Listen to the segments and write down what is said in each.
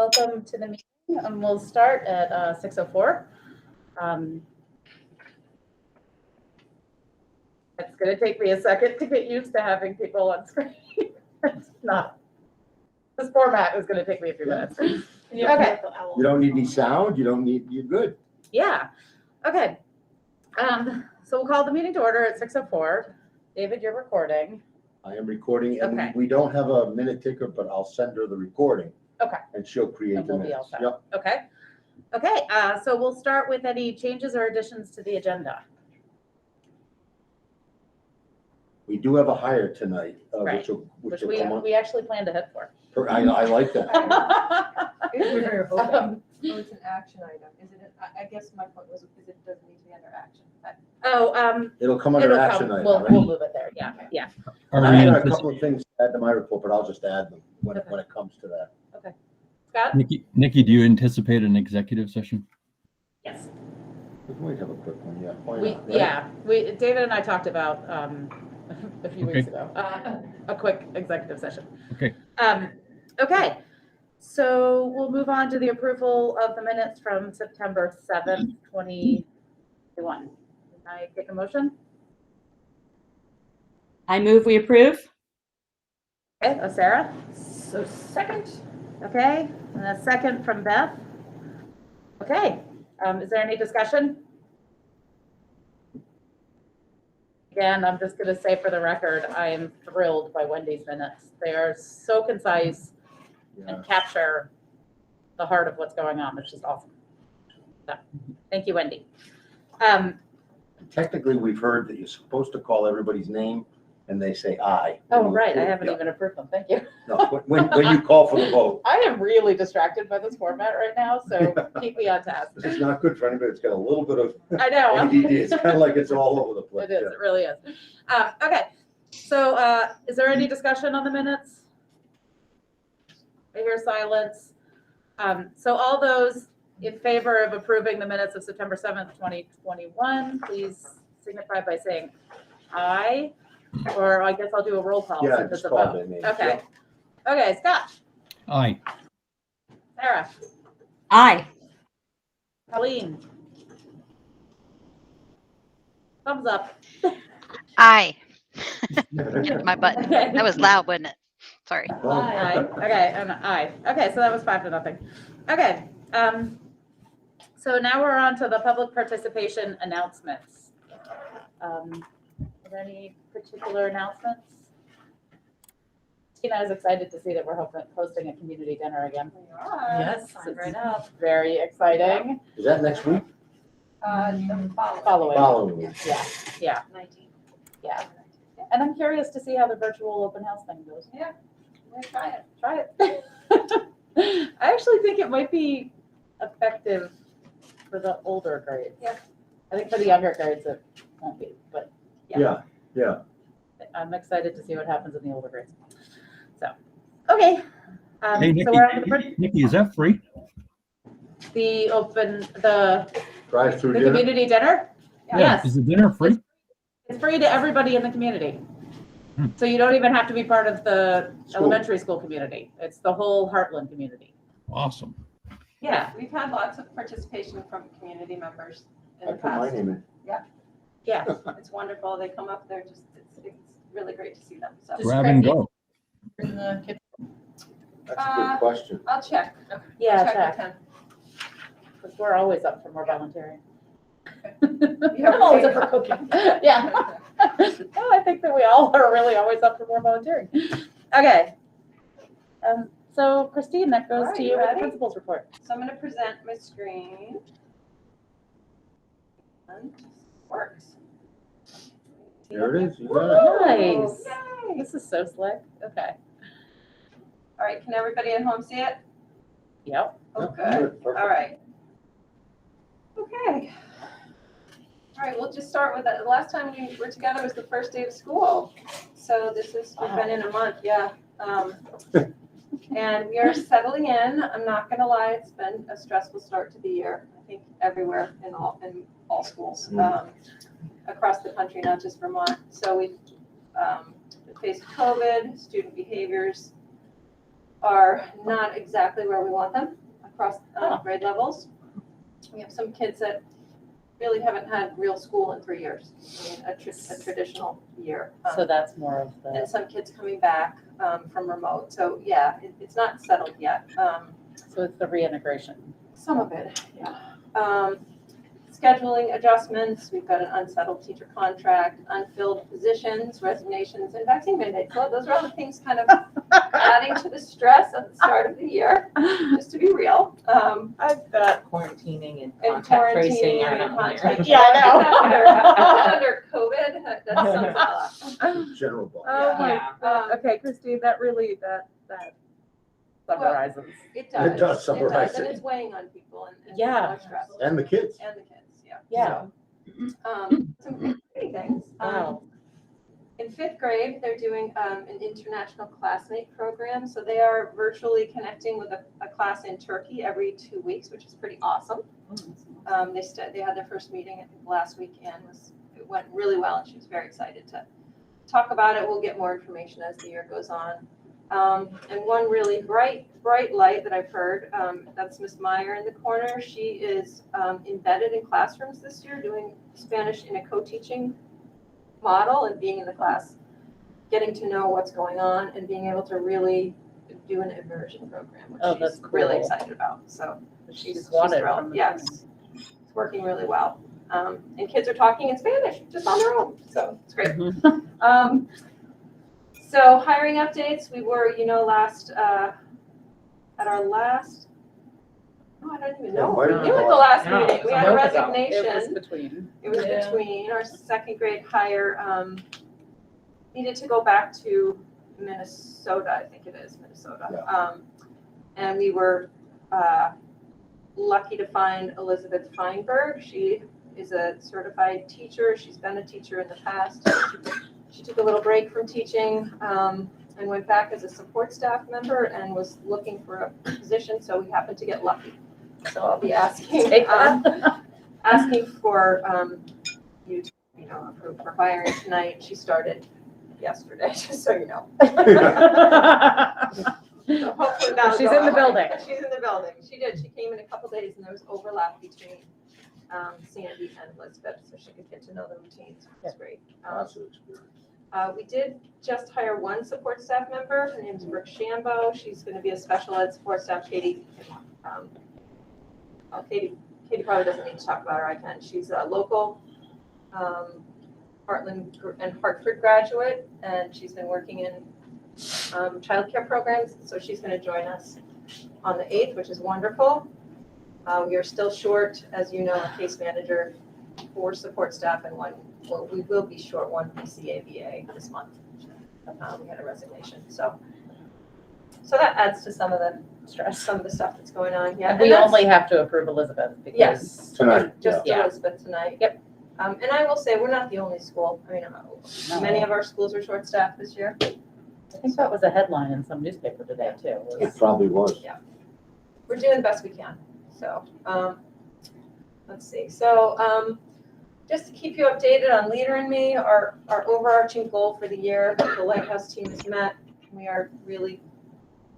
Welcome to the meeting, and we'll start at 6:04. It's going to take me a second to get used to having people on screen. It's not. This format is going to take me a few minutes. Okay. You don't need any sound. You don't need. You're good. Yeah. Okay. So we'll call the meeting to order at 6:04. David, you're recording. I am recording, and Okay. we don't have a minute ticker, but I'll send her the recording. Okay. And she'll create And the we'll be all minutes. set. Yep. Okay. Okay. So we'll start with any changes or additions to the agenda. We do have a hire tonight, Right. which Which will come on. we actually plan to hit for. I like that. We're hoping. Um, Oh, it's an action item. Is it, I guess my point was, because it doesn't need to be under action. It'll come under it'll action come. item. We'll right? move it there. Yeah, yeah. I got a couple of things to add to my report, but I'll just add them when Okay. it comes to that. Okay. Scott? Nikki, do you anticipate an executive session? Yes. We might have a quick one, yeah. Why We not, right? yeah. David and I talked about a few Okay. weeks ago a quick executive session. Okay. Okay. So we'll move on to the approval of the minutes from September 7th, 2021. Can I take a motion? I move we approve. Okay, Sarah? So second. Okay, and a second from Beth. Okay, is there any discussion? Again, I'm just gonna say for the record, I am thrilled by Wendy's minutes. They are so concise Yeah. and capture the heart of what's going on, which is awesome. So, thank you, Wendy. Technically, we've heard that you're supposed to call everybody's name and they say aye. Oh, When you right, I approve. haven't Yeah. even approved them, thank you. No, when you call for the vote. I am really distracted by this format right now, so keep me on task. This is not good for anybody that's got a little bit of I know. ADD. It's kind of like it's all over the place. It is, it really is. Okay, so is there any discussion on the minutes? I hear silence. So all those in favor of approving the minutes of September 7th, 2021, please signify by saying aye, or I guess I'll do a roll call Yeah, since it's just a call vote. their name. Okay. Okay, Scott, Aye. Sarah, Aye. Colleen. Thumbs up. Aye. Yep. My button. Okay. That was loud, wasn't it? Sorry. Aye. Okay, and aye. Okay, so that was 5-0. Okay, so now we're on to the public participation announcements. Are there any particular announcements? Tina is excited to see that we're hosting a community dinner again. Yes, Signed right up. Very exciting. Is that next week? The Following. Following week. Yeah, yeah, 19. yeah. And I'm curious to see how the virtual open house thing goes. Yeah, we're gonna try it. Try it. I actually think it might be effective for the older grades. Yeah. I think for the younger grades it won't be, but Yeah, yeah. I'm excited to see what happens in the older grades. So, okay. Hey, So we're on to Nikki, is that free? the Drive-through dinner. community dinner. Yeah. Yes. Is the dinner free? It's free to everybody in the community. Hmm. So you don't even have to be part of the School. elementary school community. It's the whole Heartland community. Awesome. Yeah. We've had lots of participation from community members in I the put my past. name in. Yeah. It's wonderful. They come up, they're just, it's really great to see them. So Grab and go. That's a Uh, good question. I'll check. Yeah, Check check. with him. Because we're always up for more volunteering. Yeah, I'm always up for cooking. Yeah. Well, I think that we all are really always up for more volunteering. Okay. So Christine, that goes All to right, you with the ready? principal's report. So I'm gonna present my screen. And works. There it is. You got it. Nice. Yay. This is so slick. Okay. All right, can everybody at home see it? Yep. Oh, Yeah, good. perfect. All right. Okay. All right, we'll just start with that. The last time we were together was the first day of school. So this is, we've been in a month, yeah. And we are settling in. I'm not gonna lie, it's been a stressful start to the year. I think everywhere in all schools, across the country, not just Vermont. So we've faced COVID, student behaviors, are not exactly where we want them across grade levels. We have some kids that really haven't had real school in 3 years, I mean, a traditional year. So that's more of the, And some kids coming back from remote. So yeah, it's not settled yet. so it's the reintegration. Some of it, yeah. Scheduling adjustments, we've got an unsettled teacher contract, unfilled positions, resignations, and vaccine mandates. So those are all the things kind of adding to the stress at the start of the year, just to be real. I've got, Quarantining and And contact tracing quarantining are and not contact. here. Yeah, I know. Under COVID, that sums it all up. General ball. oh my, Yeah. God. Okay, Christine, that really, that summarizes. It does. It does summarize And it. it's weighing on people and Yeah. more stress. And the kids. And the kids, yeah. Yeah. So, some great things. Wow. In 5th grade, they're doing an international classmate program. So they are virtually connecting with a class in Turkey every 2 weeks, which is pretty awesome. They had their first meeting, I think, last weekend. It went really well, and she was very excited to talk about it. We'll get more information as the year goes on. And one really bright light that I've heard, that's Miss Meyer in the corner. She is embedded in classrooms this year, doing Spanish in a co-teaching model and being in the class, getting to know what's going on and being able to really do an immersion program, which Oh, that's she's really cool. excited about. So She's wanted thrilled. from the Yes, it's working really well. And kids are talking in Spanish just on their own, so it's great. So hiring updates, we were, last, at our last, I don't even know. Yeah, might have It was been the last no, meeting. We had a it was ago. resignation. It was between. It was Yeah. between our 2nd grade hire, needed to go back to Minnesota, I think it is, Minnesota. And we were lucky to find Elizabeth Feinberg. She is a certified teacher. She's been a teacher in the past. She took a little break from teaching and went back as a support staff member and was looking for a position, so we happened to get lucky. So I'll be asking Take that. asking for you to, approve for hiring tonight. She started yesterday, just so you know. So hopefully that'll She's go in the away. building. She's in the building. She did. She came in a couple days and there was overlap between Sandy and Elizabeth, so she could get to know the routines, which is great. Lots of experience. We did just hire one support staff member. Her name's Brooke Shambo. She's going to be a special ed support staff. Katie probably doesn't need to talk about her. I can. She's a local Heartland and Hartford graduate, and she's been working in childcare programs. So she's going to join us on the 8th, which is wonderful. We are still short, as you know, a case manager, 4 support staff, and we will be short 1 PCABA this month. We had a resignation, so that adds to some of the stress, some of the stuff that's going on. Yeah, And we that's- only have to approve Elizabeth because. Yes. Tonight, Just yeah. Elizabeth tonight. Yep. And I will say, we're not the only school. I mean, many of our schools are short-staffed this year. I think that was a headline in some newspaper today too. It probably was. We're doing the best we can. So, let's see. So, just to keep you updated on Leader in Me, our overarching goal for the year, the Lighthouse team has met. We are really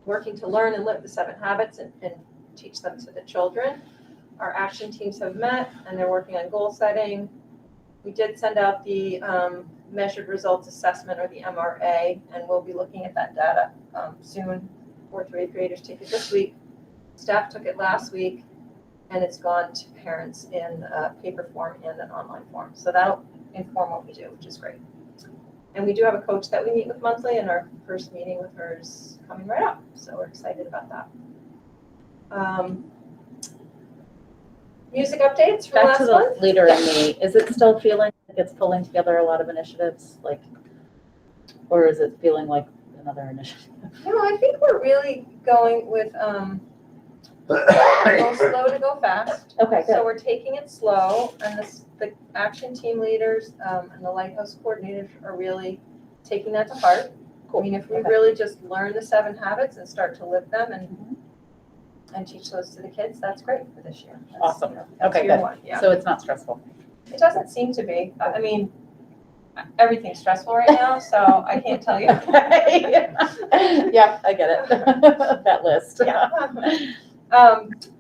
working to learn and live the 7 habits and teach them to the children. Our action teams have met and they're working on goal setting. We did send out the measured results assessment, or the MRA, and we'll be looking at that data soon. 4th through 8th graders take it this week. Staff took it last week, and it's gone to parents in a paper form and an online form. So that'll inform what we do, which is great. And we do have a coach that we meet with monthly, and our first meeting with her is coming right up. So we're excited about that. Music updates from Back last to the month. Leader in Me, is it still feeling like it's pulling together a lot of initiatives, or is it feeling like another initiative? No, I think we're really going with go slow to go fast. Okay, So good. we're taking it slow, and the action team leaders and the Lighthouse coordinators are really taking that to heart. I mean, if we Okay. really just learn the 7 habits and start to live them and teach those to the kids, that's great for this year. That's, Awesome. That's Okay, year good. 1, yeah. So it's not stressful. It doesn't seem to be. I mean, everything's stressful right now, so I can't tell you. Yeah, I get it. That list. Yeah.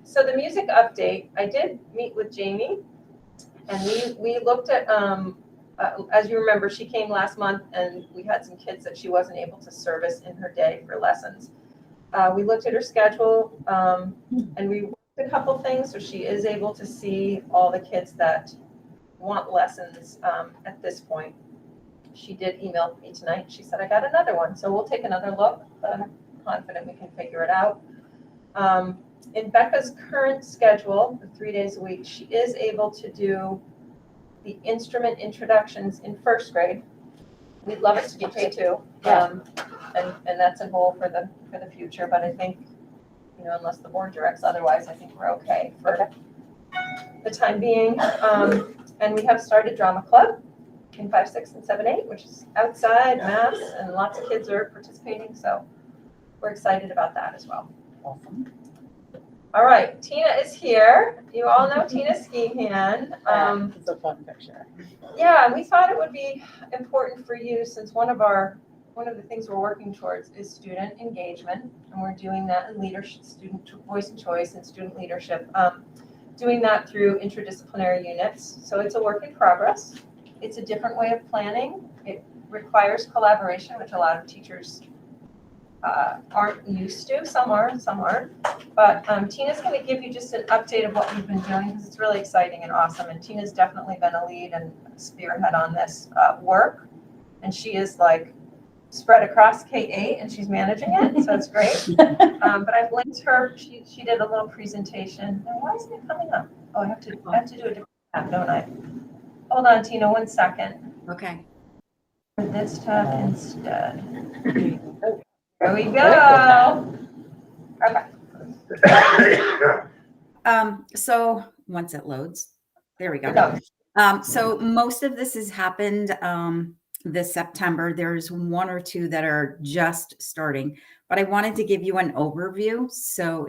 So the music update, I did meet with Jamie, and we looked at, as you remember, she came last month, and we had some kids that she wasn't able to service in her day for lessons. We looked at her schedule, and we worked a couple things, so she is able to see all the kids that want lessons at this point. She did email me tonight. She said, I got another one, so we'll take another look, but I'm confident we can figure it out. In Becca's current schedule, the 3 days a week, she is able to do the instrument introductions in first grade. We'd love it to be K2, and that's a goal for the future. But I think, unless the board directs otherwise, I think we're okay for the time being. And we have started drama club in 5, 6, and 7, 8, which is outside mass, and lots of kids are participating. So we're excited about that as well. Awesome. All right, Tina is here. You all know Tina Skehan. It's a fun picture. Yeah, we thought it would be important for you, since one of the things we're working towards is student engagement, and we're doing that in leadership, student voice and choice, and student leadership. Doing that through interdisciplinary units. So it's a work in progress. It's a different way of planning. It requires collaboration, which a lot of teachers aren't used to. Some are, some aren't. But Tina's going to give you just an update of what we've been doing, because it's really exciting and awesome. And Tina's definitely been a lead and spearhead on this work. And she is like spread across K8, and she's managing it, so it's great. But I've linked her. She did a little presentation. Now, why isn't it coming up? Oh, I have to do a different tab, don't I? Hold on, Tina, 1 second. Okay. This tab instead. There we go. Okay. So once it loads, there we go. Go. So most of this has happened this September. There's 1 or 2 that are just starting, but I wanted to give you an overview. So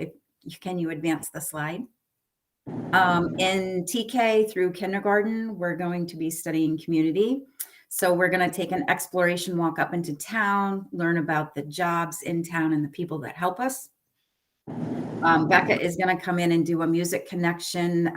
can you advance the slide? In TK through kindergarten, we're going to be studying community. So we're going to take an exploration walk up into town, learn about the jobs in town and the people that help us. Becca is going to come in and do a music connection.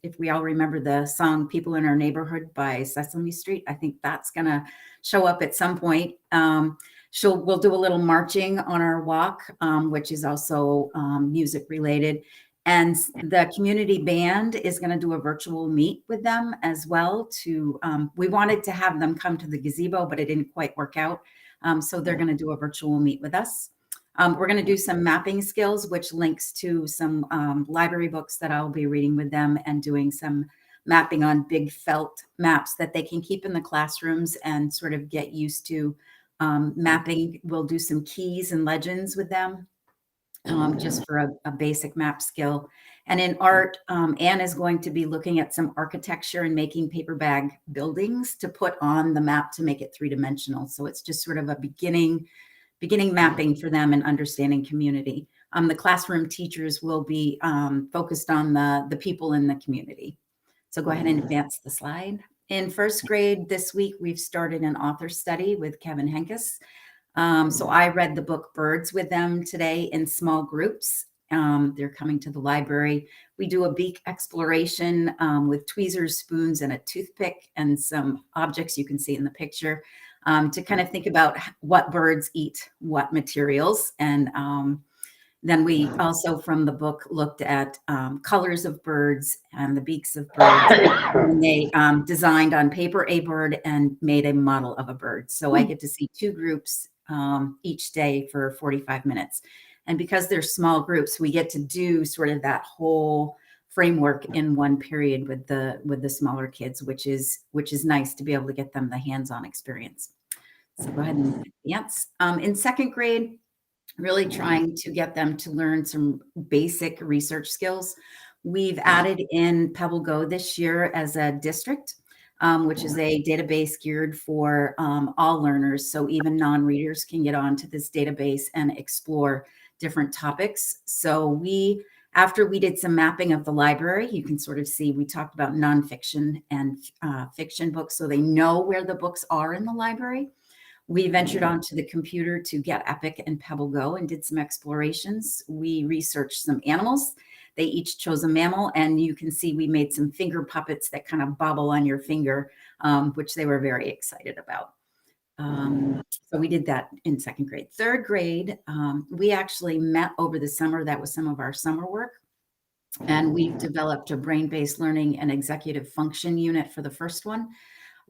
If we all remember the song People in Our Neighborhood by Sesame Street, I think that's going to show up at some point. We'll do a little marching on our walk, which is also music related. And the community band is going to do a virtual meet with them as well. We wanted to have them come to the gazebo, but it didn't quite work out. So they're going to do a virtual meet with us. We're going to do some mapping skills, which links to some library books that I'll be reading with them, and doing some mapping on big felt maps that they can keep in the classrooms and sort of get used to mapping. We'll do some keys and legends with them. Just for a basic map skill. And in art, Anne is going to be looking at some architecture and making paper bag buildings to put on the map to make it 3-dimensional. So it's just sort of a beginning mapping for them and understanding community. The classroom teachers will be focused on the people in the community. So go ahead and advance the slide. In first grade this week, we've started an author study with Kevin Henkes. So I read the book Birds with them today in small groups. They're coming to the library. We do a beak exploration with tweezers, spoons, and a toothpick, and some objects you can see in the picture to kind of think about what birds eat, what materials. And then we also, from the book, looked at colors of birds and the beaks of birds. And they designed on paper a bird and made a model of a bird. So I get to see 2 groups each day for 45 minutes. And because they're small groups, we get to do sort of that whole framework in one period with the smaller kids, which is nice to be able to get them the hands-on experience. So go ahead and advance. In second grade, really trying to get them to learn some basic research skills. We've added in Pebble Go this year as a district, which is a database geared for all learners. So even non-readers can get onto this database and explore different topics. So we After we did some mapping of the library, you can sort of see we talked about nonfiction and fiction books, so they know where the books are in the library. We ventured onto the computer to get Epic and Pebble Go and did some explorations. We researched some animals. They each chose a mammal, and you can see we made some finger puppets that kind of bobble on your finger, which they were very excited about. So we did that in second grade. Third grade, we actually met over the summer. That was some of our summer work. And we've developed a brain-based learning and executive function unit for the first one.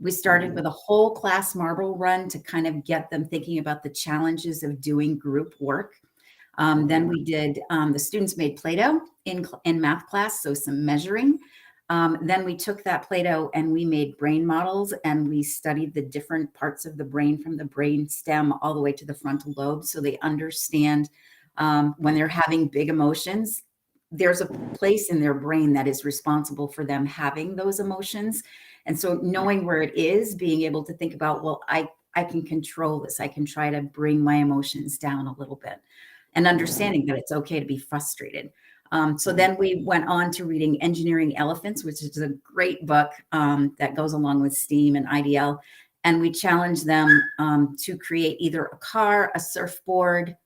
We started with a whole class marble run to kind of get them thinking about the challenges of doing group work. Then we did, the students made Play-Doh in math class, so some measuring. Then we took that Play-Doh and we made brain models, and we studied the different parts of the brain from the brain stem all the way to the frontal lobe, so they understand when they're having big emotions, there's a place in their brain that is responsible for them having those emotions. And so knowing where it is, being able to think about, well, I can control this. I can try to bring my emotions down a little bit, and understanding that it's okay to be frustrated. So then we went on to reading Engineering Elephants, which is a great book that goes along with STEAM and IDL. And we challenged them to create either a car, a surfboard,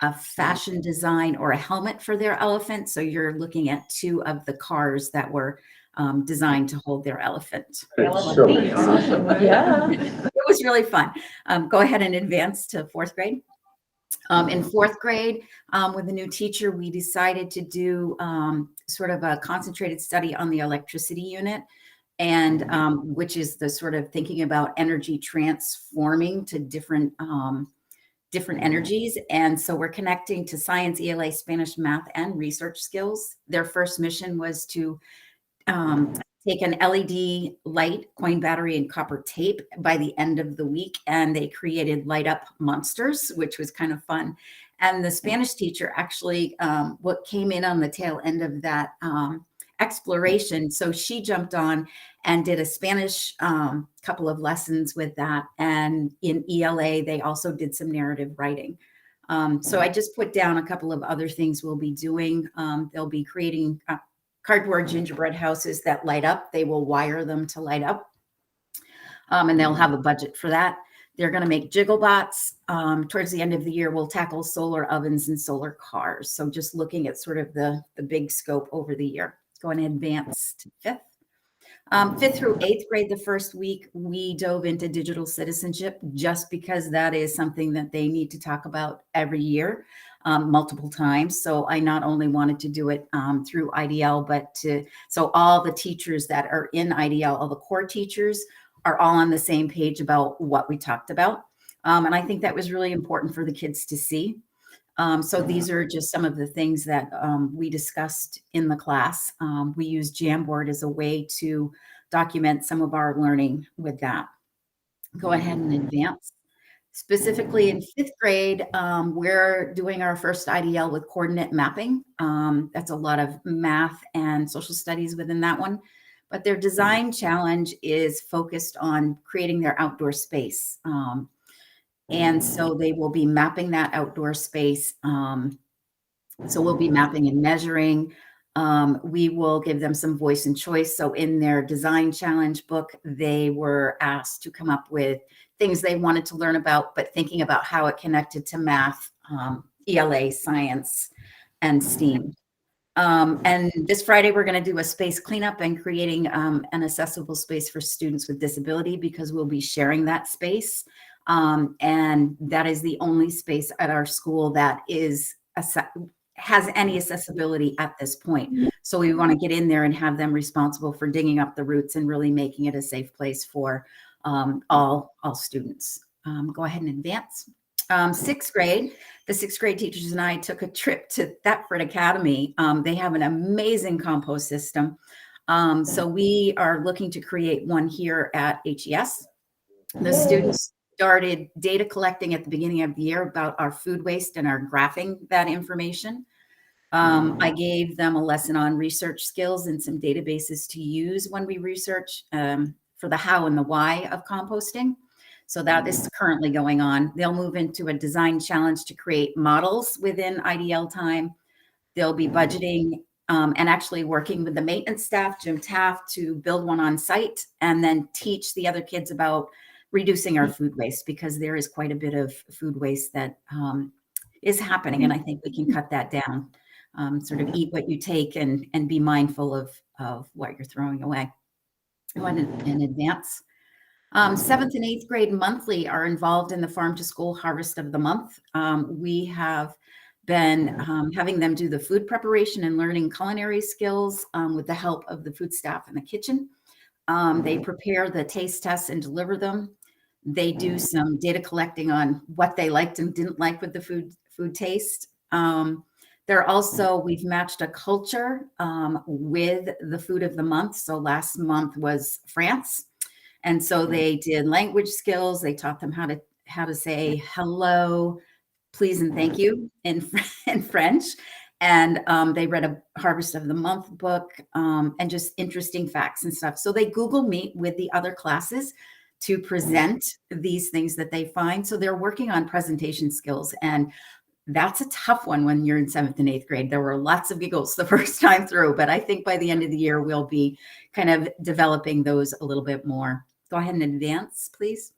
a fashion design, or a helmet for their elephant. So you're looking at two of the cars that were designed to hold their elephant. It's so Awesome. Yeah. It was really fun. Go ahead and advance to fourth grade. In fourth grade, with a new teacher, we decided to do sort of a concentrated study on the electricity unit, and which is the sort of thinking about energy transforming to different energies. And so we're connecting to science, ELA, Spanish, math, and research skills. Their first mission was to take an LED light, coin battery, and copper tape by the end of the week. And they created light up monsters, which was kind of fun. And the Spanish teacher actually, what came in on the tail end of that exploration. So she jumped on and did a Spanish couple of lessons with that. And in ELA, they also did some narrative writing. So I just put down a couple of other things we'll be doing. They'll be creating cardboard gingerbread houses that light up. They will wire them to light up. And they'll have a budget for that. They're going to make Jigglebots. Towards the end of the year, we'll tackle solar ovens and solar cars. So just looking at sort of the big scope over the year. Going to advance to fifth. Fifth through eighth grade, the first week, we dove into digital citizenship just because that is something that they need to talk about every year, multiple times. So I not only wanted to do it through IDL, but so all the teachers that are in IDL, all the core teachers, are all on the same page about what we talked about. And I think that was really important for the kids to see. So these are just some of the things that we discussed in the class. We use Jamboard as a way to document some of our learning with that. Go ahead and advance. Specifically in fifth grade, we're doing our first IDL with coordinate mapping. That's a lot of math and social studies within that one. But their design challenge is focused on creating their outdoor space. And so they will be mapping that outdoor space. So we'll be mapping and measuring. We will give them some voice and choice. So in their design challenge book, they were asked to come up with things they wanted to learn about, but thinking about how it connected to math, ELA, science, and STEAM. And this Friday, we're going to do a space cleanup and creating an accessible space for students with disability, because we'll be sharing that space. And that is the only space at our school that has any accessibility at this point. So we want to get in there and have them responsible for digging up the roots and really making it a safe place for all students. Go ahead and advance. Sixth grade, the sixth grade teachers and I took a trip to Thetford Academy. They have an amazing compost system. So we are looking to create one here at HES. The students started data collecting at the beginning of the year about our food waste and are graphing that information. I gave them a lesson on research skills and some databases to use when we research for the how and the why of composting. So that is currently going on. They'll move into a design challenge to create models within IDL time. They'll be budgeting and actually working with the maintenance staff, Jim Taft, to build one on site and then teach the other kids about reducing our food waste, because there is quite a bit of food waste that is happening. And I think we can cut that down. Sort of eat what you take and be mindful of what you're throwing away. In advance. 7th and 8th grade monthly are involved in the Farm to School Harvest of the Month. We have been having them do the food preparation and learning culinary skills with the help of the food staff in the kitchen. They prepare the taste tests and deliver them. They do some data collecting on what they liked and didn't like with the food taste. We've matched a culture with the food of the month. So last month was France. And so they did language skills. They taught them how to say hello, please, and thank you in French. And they read a Harvest of the Month book and just interesting facts and stuff. So they Google Meet with the other classes to present these things that they find. So they're working on presentation skills. And that's a tough one when you're in 7th and 8th grade. There were lots of giggles the first time through, but I think by the end of the year, we'll be kind of developing those a little bit more. Go ahead and advance, please.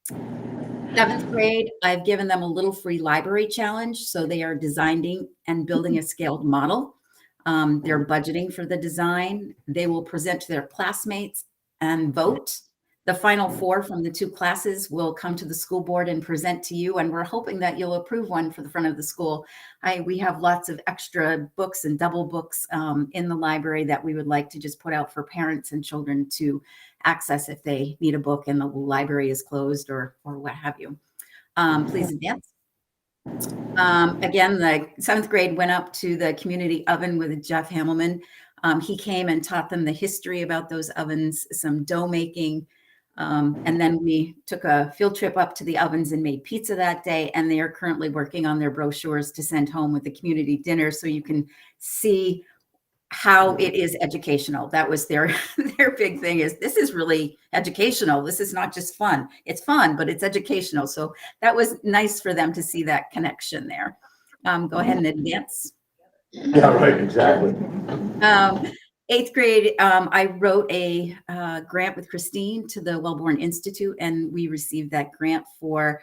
7th grade, I've given them a little free library challenge. So they are designing and building a scaled model. They're budgeting for the design. They will present to their classmates and vote. The final 4 from the 2 classes will come to the school board and present to you. And we're hoping that you'll approve one for the front of the school. We have lots of extra books and double books in the library that we would like to just put out for parents and children to access if they need a book and the library is closed or what have you. Please advance. Again, the 7th grade went up to the community oven with Jeff Hamelman. He came and taught them the history about those ovens, some dough making. And then we took a field trip up to the ovens and made pizza that day. And they are currently working on their brochures to send home with the community dinner. So you can see how it is educational. That was their big thing, is this is really educational. This is not just fun. It's fun, but it's educational. So that was nice for them to see that connection there. Go ahead and advance. Yeah, right, exactly. 8th grade, I wrote a grant with Christine to the Wellborn Institute, and we received that grant for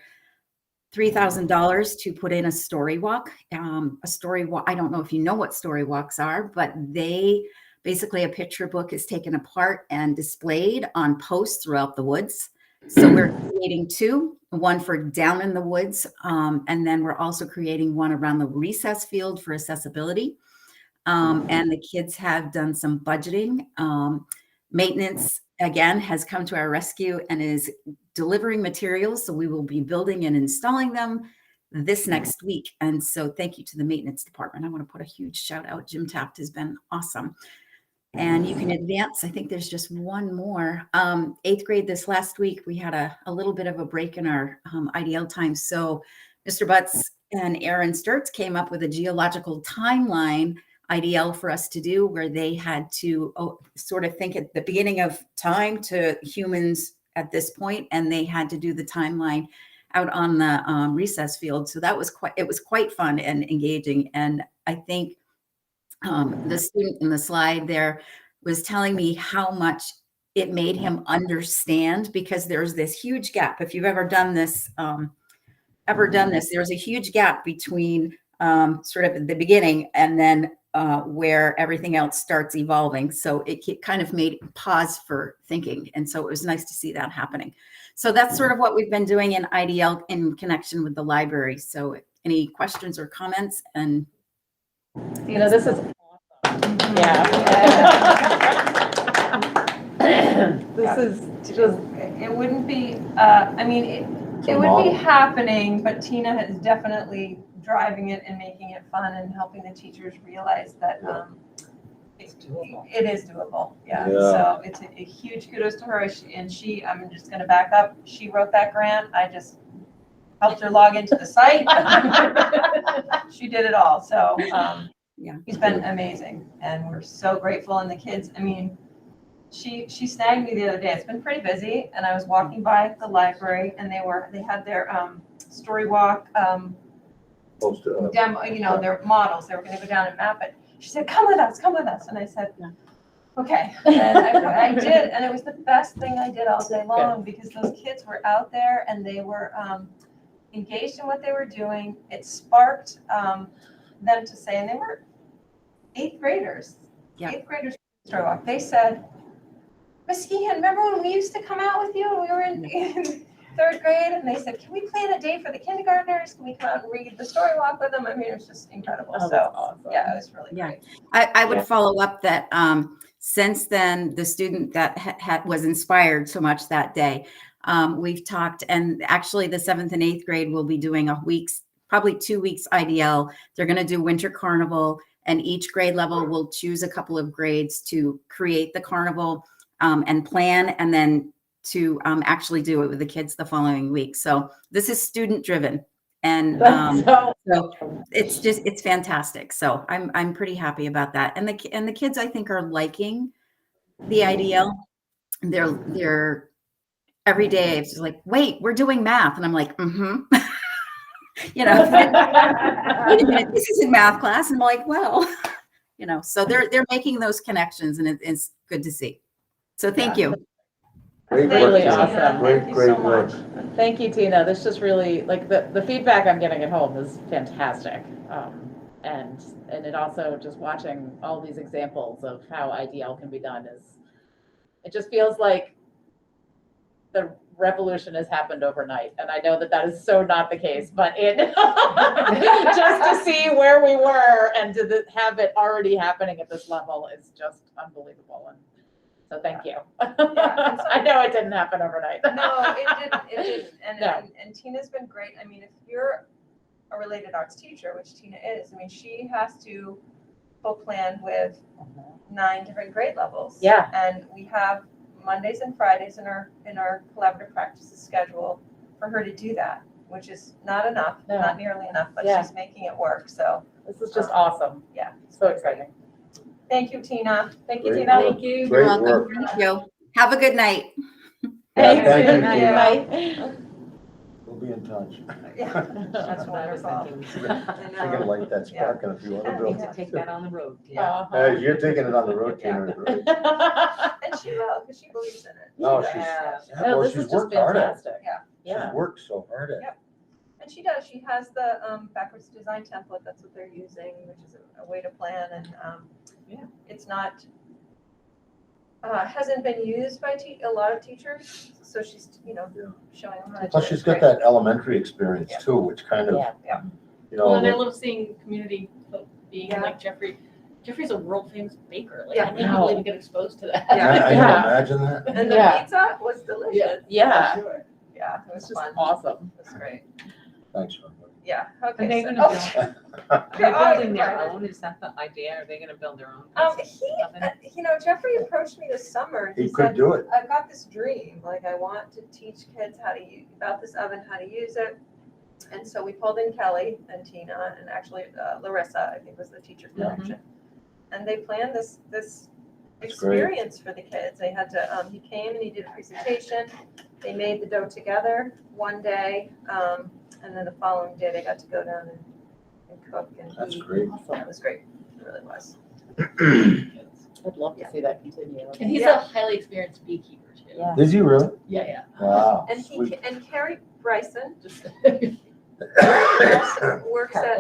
$3,000 to put in a story walk. A story walk, I don't know if you know what story walks are, but they basically, a picture book is taken apart and displayed on posts throughout the woods. So we're creating 2, one for down in the woods, and then we're also creating one around the recess field for accessibility. And the kids have done some budgeting. Maintenance, again, has come to our rescue and is delivering materials. So we will be building and installing them this next week. And so thank you to the maintenance department. I want to put a huge shout out. Jim Taft has been awesome. And you can advance. I think there's just one more. 8th grade this last week, we had a little bit of a break in our IDL time. So Mr. Butts and Aaron Sturts came up with a geological timeline IDL for us to do, where they had to sort of think at the beginning of time to humans at this point, and they had to do the timeline out on the recess field. So that was quite fun and engaging. And I think the student in the slide there was telling me how much it made him understand, because there's this huge gap. If you've ever done this, there's a huge gap between sort of at the beginning and then where everything else starts evolving. So it kind of made pause for thinking. And so it was nice to see that happening. So that's sort of what we've been doing in IDL in connection with the library. So any questions or comments? And this is awesome. Yeah. This is just, It wouldn't be, it would be happening, but Tina is definitely driving it and making it fun and helping the teachers realize that it is doable. Yeah. So it's a huge kudos to her. I'm just going to back up. She wrote that grant. I just helped her log into the site. She did it all. So yeah, he's been amazing, and we're so grateful. And the kids, she snagged me the other day. It's been pretty busy, and I was walking by the library, and they had their story walk demo, their models. They were going to go down and map it. She said, come with us, come with us. And I said, okay. And I did, and it was the best thing I did all day long because those kids were out there and they were engaged in what they were doing. It sparked them to say, and they were 8th graders. Yeah. 8th graders story walk. They said, Miss Geehan, remember when we used to come out with you when we were in 3rd grade? And they said, can we plan a day for the kindergartners? Can we come out and read the story walk with them? I mean, it was just incredible. Oh, So that's awesome. yeah, it was really Yeah. great. I would follow up that since then, the student that was inspired so much that day, we've talked, and actually the 7th and 8th grade will be doing probably 2 weeks IDL. They're going to do winter carnival, and each grade level will choose a couple of grades to create the carnival and plan, and then to actually do it with the kids the following week. So this is student driven. And so it's fantastic. So I'm pretty happy about that. And the kids, I think, are liking the IDL. They're every day it's just like, wait, we're doing math. And I'm like, you know, wait a minute, this isn't math class. And I'm like, well, you know, so they're making those connections, and it's good to see. So thank you. Great Really work, Tina. awesome. Great, Thank you great so work. much. Thank you, Tina. This just really, like, the feedback I'm getting at home is fantastic. And it also, just watching all these examples of how IDL can be done it just feels like the revolution has happened overnight. And I know that is so not the case, but just to see where we were and to have it already happening at this level is just unbelievable. And so thank you. I know it didn't happen overnight. No, it didn't. And, No. and Tina's been great. I mean, if you're a related arts teacher, which Tina is, I mean, she has to co-plan with 9 different grade levels. Yeah. And we have Mondays and Fridays in our collaborative practices schedule for her to do that, which is not enough, No. not nearly enough, but Yeah. she's making it work. So This is just awesome. yeah, So exciting. thank you, Tina. Thank you, Great Tina. work. Thank you. Great You're welcome. work. Thank you. Have a good night. Yeah, thank you, Bye. Tina. We'll be in touch. Yeah, That's what I was wonderful. thinking. I We can know. light that spark in a few other Yeah. Need buildings. to take that on the road. Hey, you're taking it on the road, Tina. Right? And she will, because she believes in it. No, She she's, does. yeah, No, well, this she's is just worked hard at it. fantastic. Yeah. Yeah. She's worked so hard at it. Yep. And she does. She has the backwards design template. That's what they're using, which is a way to plan. And it's not hasn't been used by a lot of teachers. So she's showing them how to. Plus, do it. she's got Great. that elementary experience Yeah. too, which kind of, Yeah. you Well, know, and I that- love seeing community folk being Yeah. like Jeffrey. Jeffrey's a world famous baker. Like, Yeah. how many people even get exposed to that? I can Yeah. imagine that. And the Yeah. pizza was delicious. Yeah. For sure. Yeah, it was It's just fun. awesome. It was great. Thanks, everybody. Yeah. Okay. Are they so- gonna oh, They're building yeah. their own, is that the idea? Are they gonna build their own? Jeffrey approached me this summer. He said, could do it. I've got this dream, like I want to teach kids how to use about this oven, how to use it. And so we pulled in Kelly and Tina and actually Larissa, I think was the teacher connection. And they planned this That's great. experience for the kids. They had to, he came and he did a presentation. They made the dough together one day. And then the following day they got to go down and cook and That's eat. great. It was great. It really was. I'd love to see that continue. And he's Yeah. a highly experienced beekeeper too. Yeah. Is he really? Yeah. Wow. And Sweet. Carrie Bryson Just works at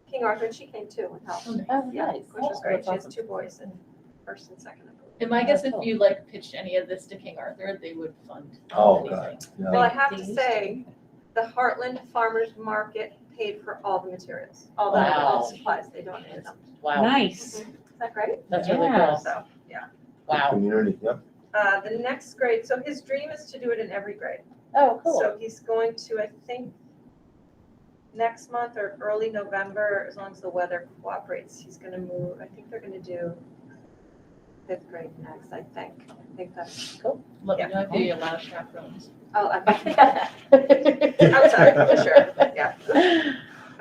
King Arthur, and she came too and helped. Oh, Yeah, nice. which was great. That's She has awesome. 2 boys and first and second. I believe. and my guess, if Cool. you like pitched any of this to King Arthur, they would fund Oh, anything. God. Well, Yeah. I have to say, the Heartland Farmers Market paid for all the materials, all the supplies. They donated them. Wow. Nice. Is that great? That's really Yeah. cool. So, yeah. Wow. Community, yep. The next grade, so his dream is to do it in every grade. Oh, cool. So he's going to, I think, next month or early November, as long as the weather cooperates, he's gonna move. I think they're gonna do 5th grade next, I think. I think that's cool. Let me Yeah. know if you allow chaperones. Oh, outside, for sure, yeah.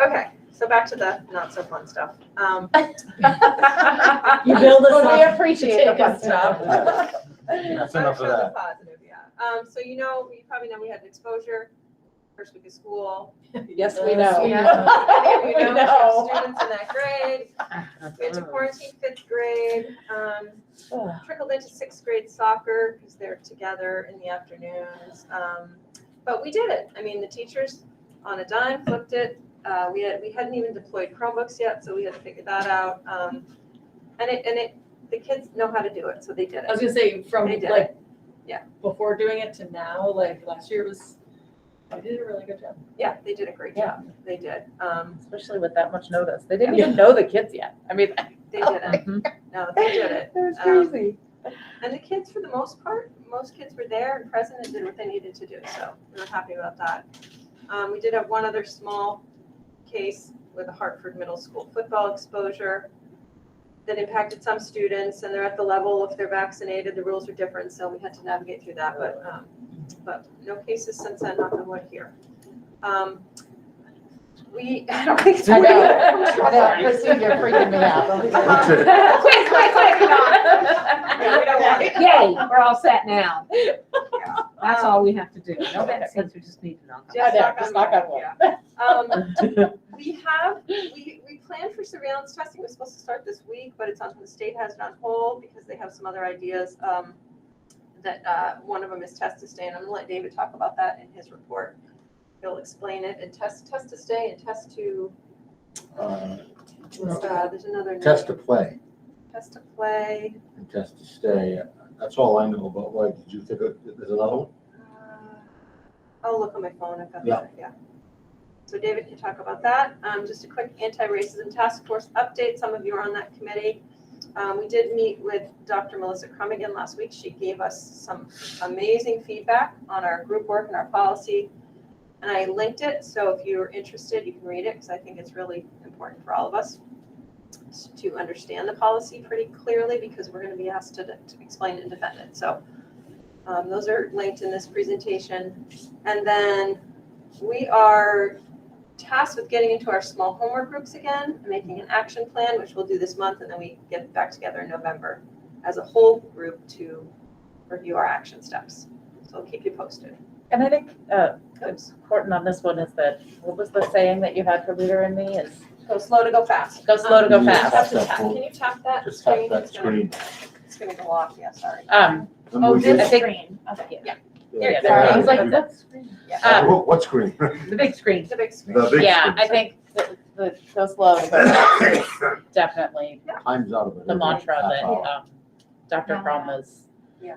Okay, so back to the not so fun stuff. You build us Well, we up appreciate to the fun take us stuff. That's enough of Show the that. positive, yeah. So you probably know we had an exposure first week of school. Yes, we know. Yeah. Many of you We know, know. we have students in that grade. We had to quarantine fifth grade, trickled into sixth grade soccer because they're together in the afternoons. But we did it. I mean, the teachers on a dime flipped it. We hadn't even deployed Chromebooks yet, so we had to figure that out. The kids know how to do it, so they did I was it. gonna say, from They did like, Yeah. before doing it to now, like, last year was, they did a really good job. Yeah, they did a great job. They did. Especially with that much notice. They didn't even know the kids yet. I mean. They didn't. No, they did it. It was crazy. And the kids, for the most part, most kids were there and present and did what they needed to do, so we were happy about that. We did have one other small case with a Hartford Middle School football exposure that impacted some students, and they're at the level, if they're vaccinated, the rules are different, so we had to navigate through that, but no cases since then, knock on wood here. I don't think it's. I know. Christine, you're freaking me out. Quick, come on. Yeah, we don't want it. Yay, we're all set now. That's all we have to do. No Okay. vaccines, we just need to knock on. Just knock Just on knock wood, on wood. yeah. We planned for surveillance testing. It was supposed to start this week, but it's on, the state has it on hold because they have some other ideas. One of them is test to stay, and I'm gonna let David talk about that in his report. He'll explain it, and test to stay and test to, there's another name. Test to play Test to play. and test to stay. That's all I know about. Why, did you think there's another one? I'll look on my phone. I've got Yeah. that, yeah. So David can talk about that. Just a quick anti-racism task force update. Some of you are on that committee. We did meet with Dr. Melissa Crummigan last week. She gave us some amazing feedback on our group work and our policy. And I linked it, so if you're interested, you can read it, because I think it's really important for all of us to understand the policy pretty clearly, because we're going to be asked to explain and defend it. So those are linked in this presentation. And then we are tasked with getting into our small homework groups again, and making an action plan, which we'll do this month, and then we get back together in November as a whole group to review our action steps. So I'll keep you posted. And I think it's important on this one is that, what was the saying that you had for Leader in Me is, Go slow to go fast. go slow to go Yeah. fast. Can you tap that Just tap screen? that screen. It's gonna go off, yeah, sorry. And Oh, we this did- screen. Okay. Yeah. There you go. Yeah. I was like, what screen? What screen? The big screen. The big screen. The big Yeah, I screen. think the go slow to go fast is definitely Time's out of it. the mantra that Half hour. Dr. Crum has Yeah.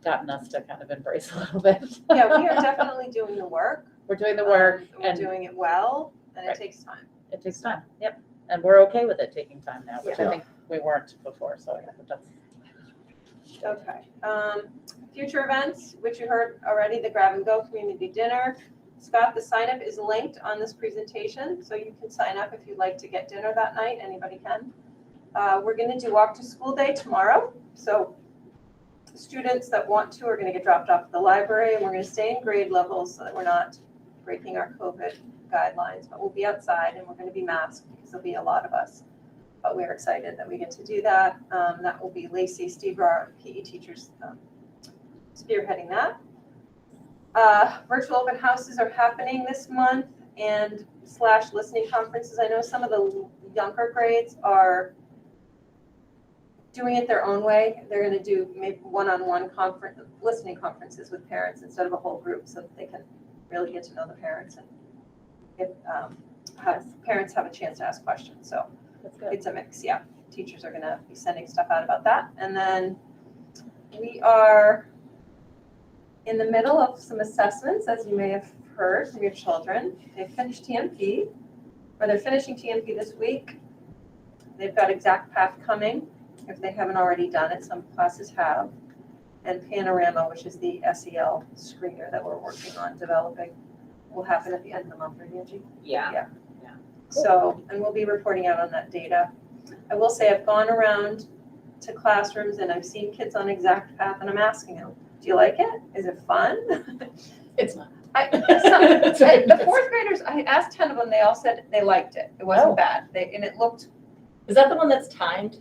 gotten us to kind of embrace a little bit. Yeah, we are definitely doing the work. We're doing the work We're and doing it well, and Right. it takes time. it takes time. Yep. And we're okay with it taking time now, which I Yeah. think we weren't before, so I think that's. Okay. Future events, which you heard already, the Grab and Go Community Dinner. Scott, the sign up is linked on this presentation, so you can sign up if you'd like to get dinner that night. Anybody can. We're going to do Walk to School Day tomorrow. So students that want to are going to get dropped off at the library, and we're going to stay in grade levels so that we're not breaking our COVID guidelines. But we'll be outside, and we're going to be masked because there'll be a lot of us. But we're excited that we get to do that. That will be Lacey, Steve, our PE teachers, spearheading that. Virtual open houses are happening this month, and / listening conferences. I know some of the younger grades are doing it their own way. They're going to do maybe one-on-one listening conferences with parents instead of a whole group, so that they can really get to know the parents and have parents have a chance to ask questions. So That's good. it's a mix, yeah. Teachers are going to be sending stuff out about that. And then we are in the middle of some assessments, as you may have heard from your children. They've finished TMP, or they're finishing TMP this week. They've got Exact Path coming, if they haven't already done it. Some classes have. And Panorama, which is the SEL screener that we're working on developing, will happen at the end of the month, right, Angie? Yeah. So, and we'll be reporting out on that data. I will say I've gone around to classrooms and I've seen kids on Exact Path, and I'm asking them, do you like it? Is it fun? It's not. The fourth graders, I asked 10 of them, they all said they liked it. It wasn't Oh. bad. And it looked, Is that the one that's timed?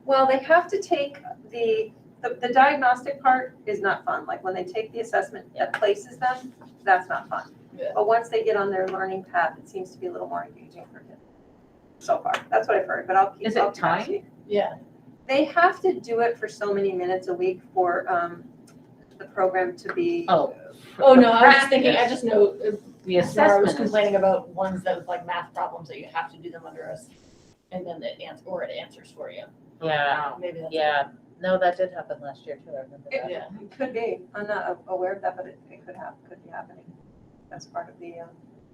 well, they have to take the diagnostic part is not fun. Like when they take the assessment that places them, that's not fun. Yeah. But once they get on their learning path, it seems to be a little more engaging for kids. So far, that's what I've heard, but I'll keep. Is it I'll keep timed? asking. Yeah. They have to do it for so many minutes a week for the program to be. Oh. Oh, no, I was just thinking, I just know, The Laura was assessment is, complaining about ones that was like math problems that you have to do them under us. And then it answers for you. yeah, Maybe that's. yeah. No, that did happen last year too, I remember that. Yeah. It could be. I'm not aware of that, but it could be happening. That's part of the.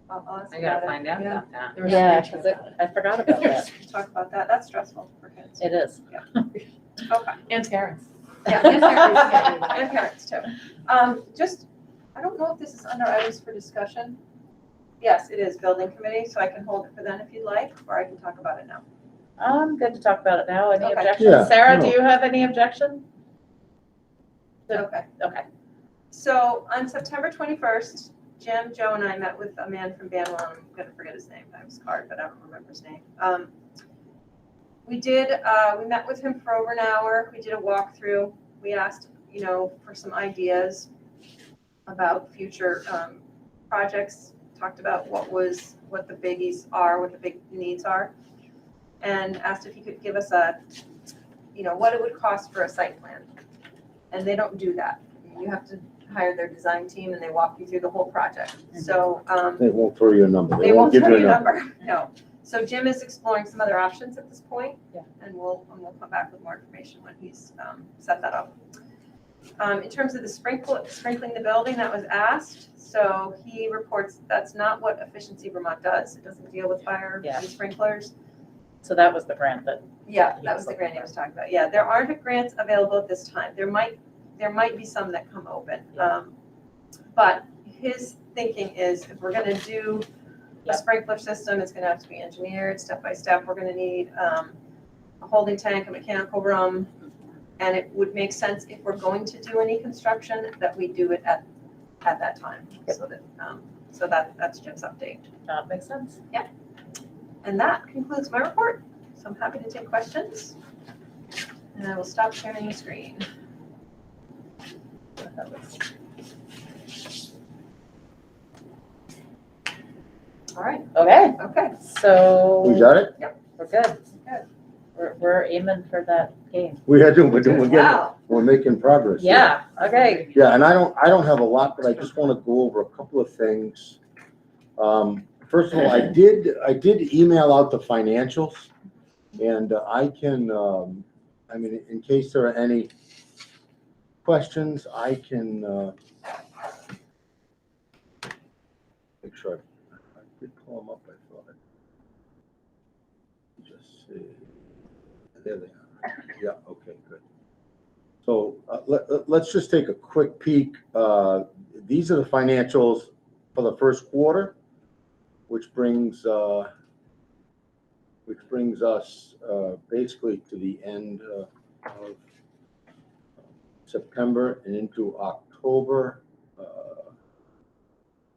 I'll ask I gotta about it. find out Yeah. about that. There was Yeah, some 'cause mention about I forgot about that. Talk about that. That's stressful for kids. It is. Okay. And parents. Yeah, and parents, and parents too. Just, I don't know if this is under items for discussion. Yes, it is building committee, so I can hold it for then if you'd like, or I can talk about it now. I'm good to talk about it now. Any Okay. objections? Yeah, Sarah, do no. you have any objection? Okay. Okay. So on September 21st, Jim, Joe, and I met with a man from Banwell. I'm gonna forget his name. I have his card, but I don't remember his name. We met with him for over an hour. We did a walkthrough. We asked, for some ideas about future projects. Talked about what the biggies are, what the big needs are, and asked if he could give us what it would cost for a site plan. And they don't do that. You have to hire their design team and they walk you through the whole project. So, They won't throw you a number. they won't give tell you you a a number. number, no. So Jim is exploring some other options at this point. Yeah. And we'll come back with more information when he's set that up. In terms of the sprinkling the building, that was asked. So he reports that's not what Efficiency Vermont does. It doesn't deal with fire Yeah. and sprinklers. So that was the grant that, Yeah, that was the grant I was talking about. Yeah, there aren't grants available at this time. There might be some that come open. But his thinking is if we're gonna do a sprinkler system, it's gonna have to be engineered step by step. We're gonna need a holding tank, a mechanical room. And it would make sense if we're going to do any construction that we do it at that time. So that's Jim's update. that makes sense. And that concludes my report. So I'm happy to take questions. And I will stop sharing the screen. All right, Okay, okay. so. We got it? We're good. Good. We're aiming for that game. We're getting, Wow. we're making progress. Yeah, okay. Yeah, and I don't have a lot, but I just want to go over a couple of things. First of all, I did email out the financials, and I can, in case there are any questions, I can make sure I did pull them up, I thought. Just see. There they are. Yeah, okay, good. So let's just take a quick peek. These are the financials for the first quarter, which brings us basically to the end of September and into October.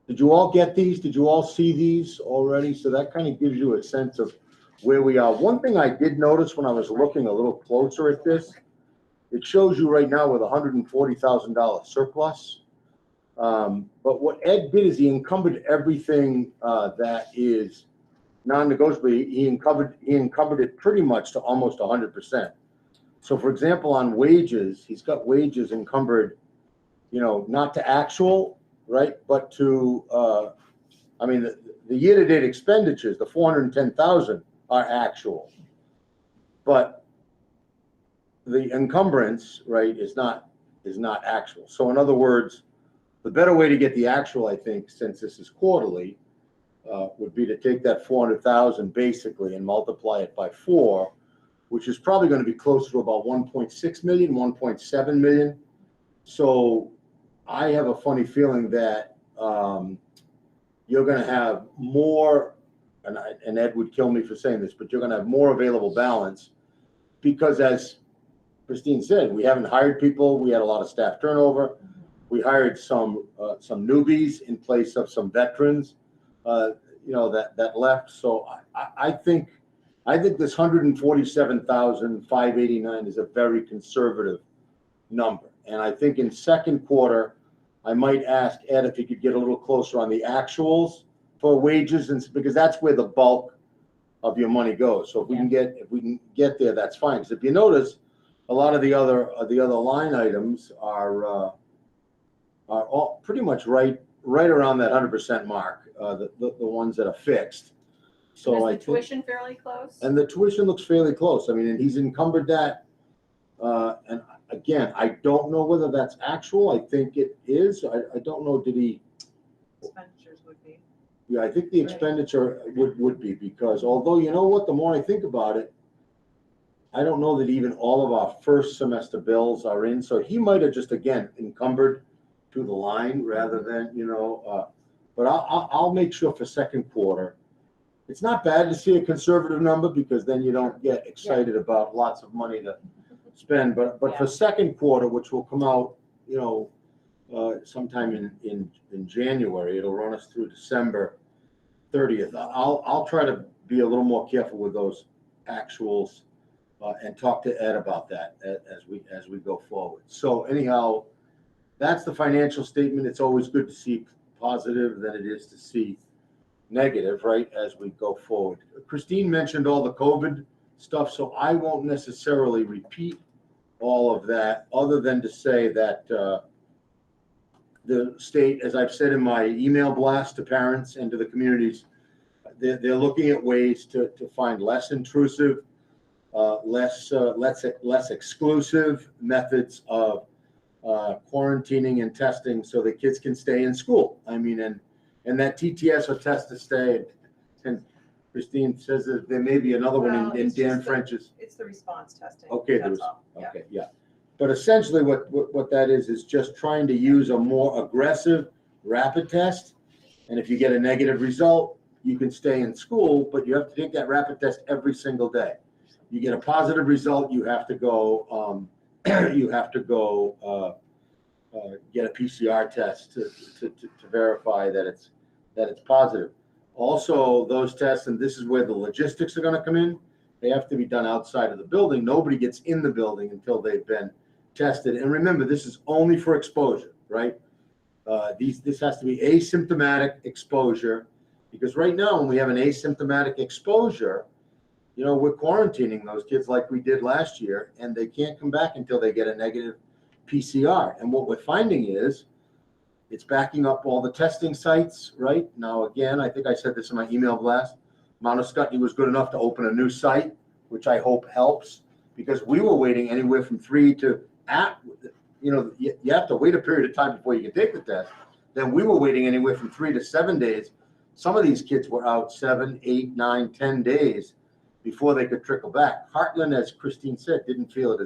Did you all get these? Did you all see these already? So that kind of gives you a sense of where we are. One thing I did notice when I was looking a little closer at this, it shows you right now with $140,000 surplus. But what Ed did is he encumbered everything that is non-negotiable. He encumbered it pretty much to almost 100%. So for example, on wages, he's got wages encumbered, not to actual, right? But to, the year-to-date expenditures, the 410,000 are actual. But the encumbrance, right, is not actual. So in other words, the better way to get the actual, I think, since this is quarterly, would be to take that 400,000 basically and multiply it by 4, which is probably going to be closer to about 1.6 million, 1.7 million. So I have a funny feeling that you're going to have more, and Ed would kill me for saying this, but you're going to have more available balance because, as Christine said, we haven't hired people. We had a lot of staff turnover. We hired some newbies in place of some veterans, that left. So I think this 147,589 is a very conservative number. And I think in second quarter, I might ask Ed if he could get a little closer on the actuals for wages, and because that's where the bulk of your money goes. So if we can get there, that's fine. Because if you notice, a lot of the other line items are all pretty much right around that 100% mark. The ones that are fixed. So And is the tuition fairly close? and the tuition looks fairly close. I mean, and he's encumbered that. And again, I don't know whether that's actual. I think it is. I don't know. Did he? Expenditures would be. Yeah, I think the expenditure would be, because although, you know what, the more I think about it, I don't know that even all of our first semester bills are in. So he might have just, again, encumbered to the line rather than, but I'll make sure for second quarter. It's not bad to see a conservative number, because then you don't get excited about lots of money to spend. But for second quarter, which will come out, sometime in January, it'll run us through December 30th. I'll try to be a little more careful with those actuals and talk to Ed about that as we go forward. So anyhow, that's the financial statement. It's always good to see positive than it is to see negative, right, as we go forward. Christine mentioned all the COVID stuff, so I won't necessarily repeat all of that, other than to say that the state, as I've said in my email blast to parents and to the communities, they're looking at ways to find less intrusive, less exclusive methods of quarantining and testing, so that kids can stay in school. I mean, and that TTS or test to stay. And Christine says that there may be another one in Dan French's. It's the response testing. Okay, That's all. Yeah. okay, yeah. But essentially what that is just trying to use a more aggressive rapid test. And if you get a negative result, you can stay in school, but you have to take that rapid test every single day. You get a positive result, you have to go, get a PCR test to verify that it's positive. Also, those tests, and this is where the logistics are going to come in, they have to be done outside of the building. Nobody gets in the building until they've been tested. And remember, this is only for exposure, right? This has to be asymptomatic exposure, because right now, when we have an asymptomatic exposure, we're quarantining those kids like we did last year, and they can't come back until they get a negative PCR. And what we're finding is it's backing up all the testing sites right now. Again, I think I said this in my email blast. Mount Scottney was good enough to open a new site, which I hope helps, because we were waiting anywhere from 3 to you have to wait a period of time before you can take the test. Then we were waiting anywhere from 3 to 7 days. Some of these kids were out 7, 8, 9, 10 days before they could trickle back. Heartland, as Christine said, didn't feel it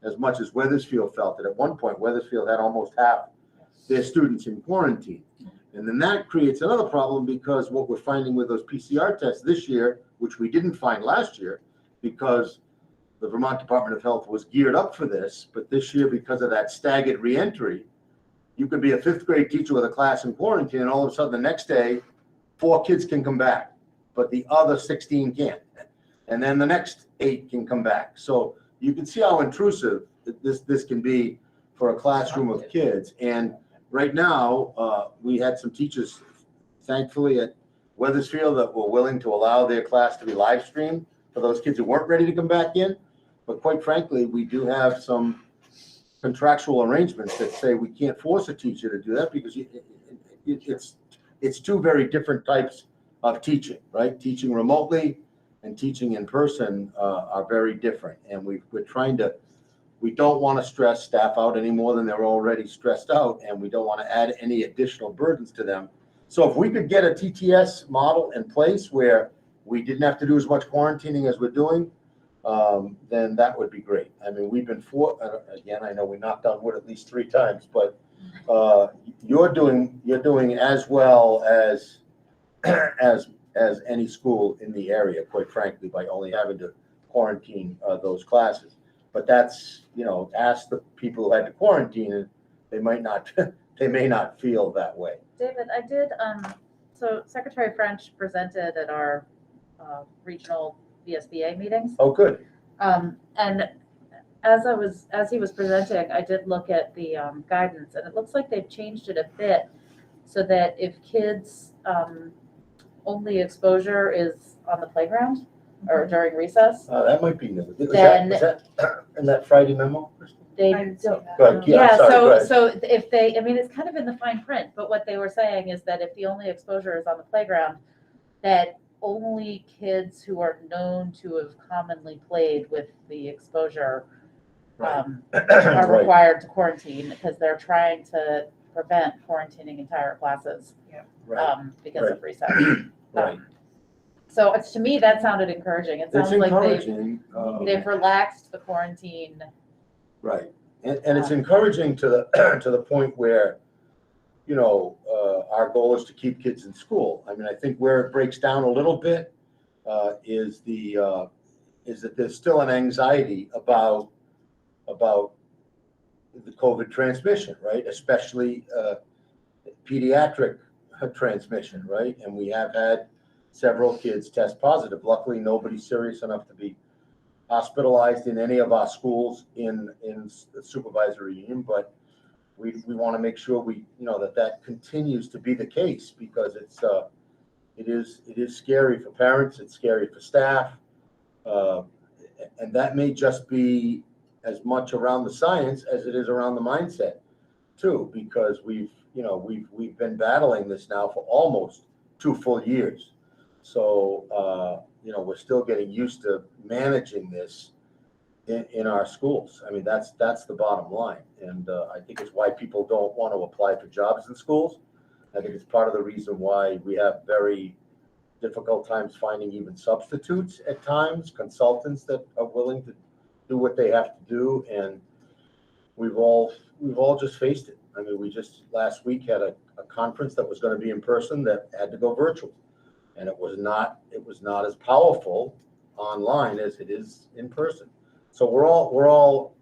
as much as Wethersfield felt it. At one point, Wethersfield had almost half their students in quarantine. And then that creates another problem, because what we're finding with those PCR tests this year, which we didn't find last year, because the Vermont Department of Health was geared up for this, but this year, because of that staggered reentry, you could be a 5th grade teacher with a class in quarantine, and all of a sudden the next day, 4 kids can come back, but the other 16 can't. And then the next 8 can come back. So you can see how intrusive this can be for a classroom of kids. And right now, we had some teachers, thankfully, at Wethersfield that were willing to allow their class to be live streamed for those kids who weren't ready to come back in. But quite frankly, we do have some contractual arrangements that say we can't force a teacher to do that, because it's 2 very different types of teaching, right? Teaching remotely and teaching in person are very different. And we don't want to stress staff out any more than they're already stressed out, and we don't want to add any additional burdens to them. So if we could get a TTS model in place where we didn't have to do as much quarantining as we're doing, then that would be great. I mean, we've been again, I know we knocked on wood at least 3 times, but you're doing as well as any school in the area, quite frankly, by only having to quarantine those classes. But that's, ask the people who had to quarantine, and they may not feel that way. David, I did, so Secretary French presented at our regional VSBA meetings. Oh, good. And as he was presenting, I did look at the guidance, and it looks like they've changed it a bit so that if kids, only exposure is on the playground or during recess, That might be new. Then- Was that in that Friday memo? they I didn't see don't. that. Go ahead, Yeah, sorry, go ahead. so if they, I mean, it's kind of in the fine print, but what they were saying is that if the only exposure is on the playground, that only kids who are known to have commonly played with the exposure Right. are Right. required to quarantine because they're trying to prevent quarantining entire classes Right, because of recess. right. So it's, to me, that sounded encouraging. It It's sounds like encouraging. they've relaxed the quarantine. Right, and it's encouraging to the point where, you know, our goal is to keep kids in school. I mean, I think where it breaks down a little bit is that there's still an anxiety about the COVID transmission, right? Especially pediatric transmission, right? And we have had several kids test positive. Luckily, nobody's serious enough to be hospitalized in any of our schools in the supervisory union, but we want to make sure that continues to be the case, because it is scary for parents, it's scary for staff, and that may just be as much around the science as it is around the mindset too, because we've been battling this now for almost 2 full years. So, we're still getting used to managing this in our schools. I mean, that's the bottom line. And I think it's why people don't want to apply for jobs in schools. I think it's part of the reason why we have very difficult times finding even substitutes at times, consultants that are willing to do what they have to do. And we've all just faced it. I mean, we just last week had a conference that was going to be in person that had to go virtual. And it was not as powerful online as it is in person. So we're all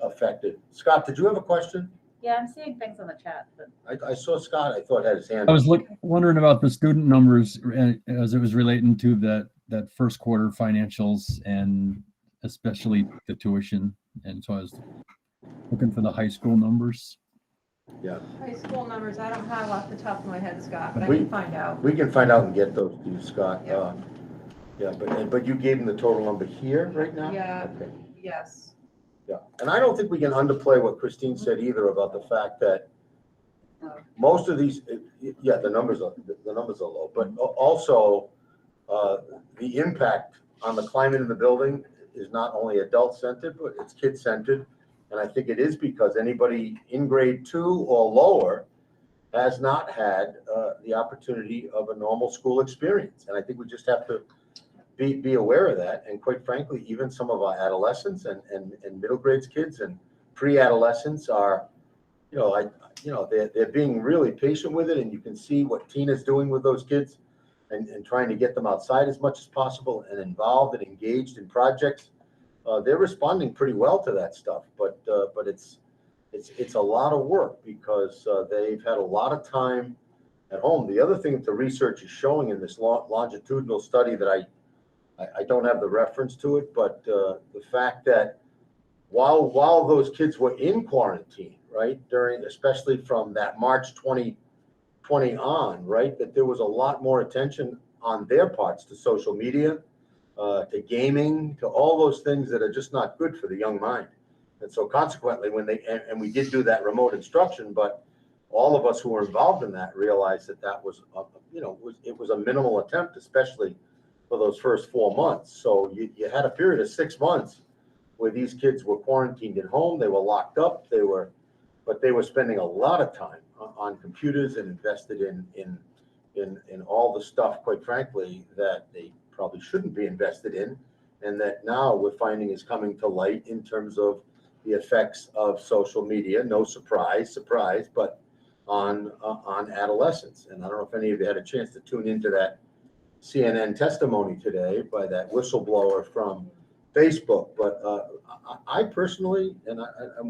affected. Scott, did you have a question? Yeah, I'm seeing things on the chat, but I saw Scott. I thought had his hand. I was wondering about the student numbers as it was relating to that first quarter financials, and especially the tuition. And so I was looking for the high school numbers. Yeah, High school numbers, I don't have off the top of my head, Scott, but I We- can find out. we can find out and get those to you, Scott. Yeah. Yeah, but you gave him the total number here right now? Yeah. Okay. Yes. Yeah, and I don't think we can underplay what Christine said either about the fact that most of these, the numbers are low, but also the impact on the climate in the building is not only adult-centered, but it's kid-centered. And I think it is because anybody in grade 2 or lower has not had the opportunity of a normal school experience. And I think we just have to be aware of that. And quite frankly, even some of our adolescents and middle grades kids and pre-adolescents are, they're being really patient with it. And you can see what Tina's doing with those kids and trying to get them outside as much as possible and involved and engaged in projects. They're responding pretty well to that stuff, but it's a lot of work because they've had a lot of time at home. The other thing that the research is showing in this longitudinal study that I don't have the reference to it, but the fact that while those kids were in quarantine, right, especially from that March 2020 on, right, that there was a lot more attention on their parts to social media, to gaming, to all those things that are just not good for the young mind. And so consequently, and we did do that remote instruction, but all of us who were involved in that realized that was, it was a minimal attempt, especially for those first 4 months. So you had a period of 6 months where these kids were quarantined at home, they were locked up, but they were spending a lot of time on computers and invested in all the stuff, quite frankly, that they probably shouldn't be invested in, and that now we're finding is coming to light in terms of the effects of social media. No surprise, but on adolescents. And I don't know if any of you had a chance to tune into that CNN testimony today by that whistleblower from Facebook. But I personally, and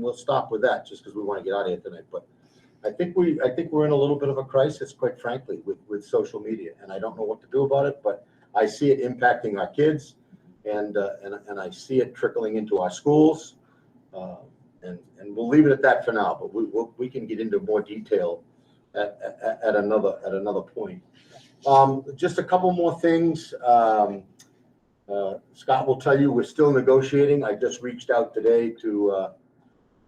we'll stop with that just because we want to get out of here tonight. But I think we're in a little bit of a crisis, quite frankly, with social media, and I don't know what to do about it. But I see it impacting our kids, and I see it trickling into our schools. And we'll leave it at that for now, but we can get into more detail at another point. Just a couple more things. Scott will tell you, we're still negotiating. I just reached out today to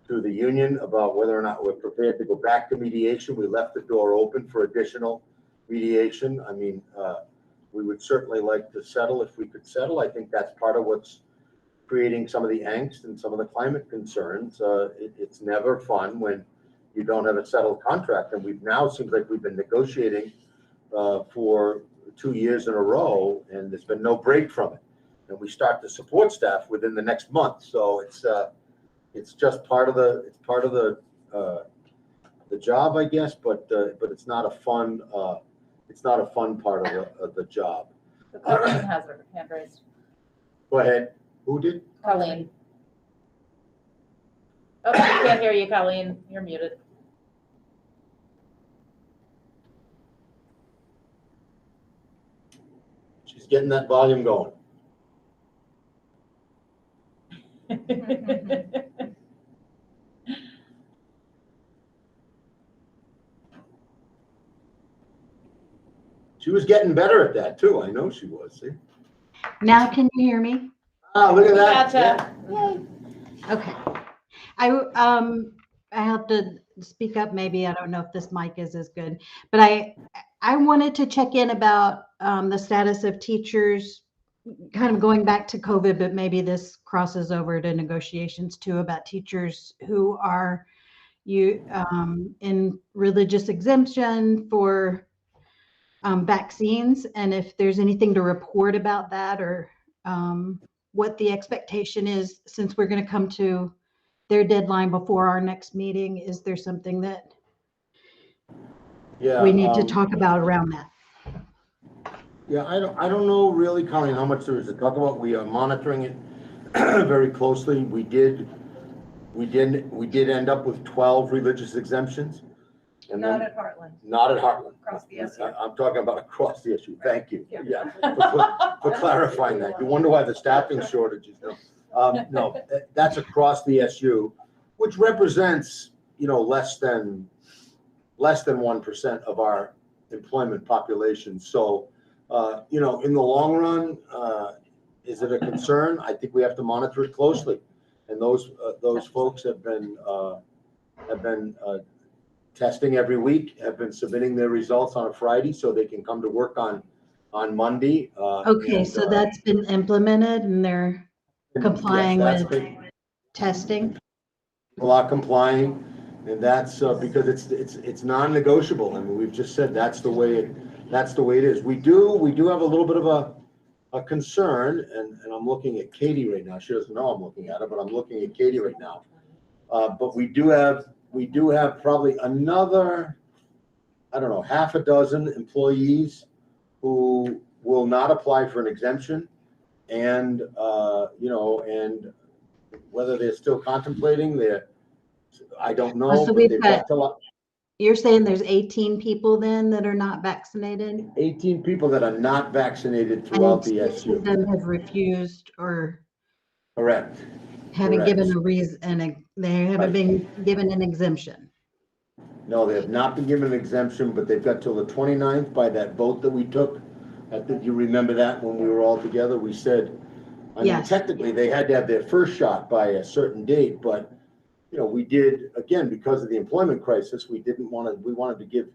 the union about whether or not we're prepared to go back to mediation. We left the door open for additional mediation. I mean, we would certainly like to settle if we could settle. I think that's part of what's creating some of the angst and some of the climate concerns. It's never fun when you don't have a settled contract, and we've now, seems like we've been negotiating for 2 years in a row, and there's been no break from it. And we start the support staff within the next month, so it's just part of the job, I guess. But it's not a fun part of the job. Colleen has her hand raised. Go ahead. Who did? Colleen. Oh, we can't hear you, Colleen. You're muted. She's getting that volume going. She was getting better at that too. I know she was. See? Now can you hear me? Oh, look at that. Gotcha. Yeah. Okay. I have to speak up maybe. I don't know if this mic is as good, but I wanted to check in about the status of teachers, kind of going back to COVID, but maybe this crosses over to negotiations too, about teachers who are in religious exemption for vaccines, and if there's anything to report about that, or what the expectation is, since we're going to come to their deadline before our next meeting. Is there something that we need to talk about around that? Yeah, I don't know really, Colleen, how much there is to talk about. We are monitoring it very closely. We did end up with 12 religious exemptions. And Not then, at Heartland, not at Heartland. across the SU. I'm talking about across the issue. Thank you. Yeah. Yeah, for clarifying that. You wonder why the staffing shortages. No, that's across the SU, which represents, less than 1% of our employment population. So, in the long run, is it a concern? I think we have to monitor it closely. And those folks have been testing every week, have been submitting their results on a Friday so they can come to work on Monday. Okay, so that's been implemented and they're complying with testing? People are complying, and that's because it's non-negotiable. I mean, we've just said that's the way it is. We do have a little bit of a concern, and I'm looking at Katie right now. She doesn't know I'm looking at her, but I'm looking at Katie right now. But we do have probably another, I don't know, half a dozen employees who will not apply for an exemption, and and whether they're still contemplating, I don't know. Oh, so but we've they've got- till You're saying there's 18 people then that are not vaccinated? 18 people that are not vaccinated throughout the And 6 of SU. them have refused or Correct. haven't Correct. given a reason, they haven't been given an exemption. No, they have not been given an exemption, but they've got till the 29th by that vote that we took. I think you remember that when we were all together, we said, I mean, Yes. technically they had to have their first shot by a certain date, but we did, again, because of the employment crisis, we wanted to give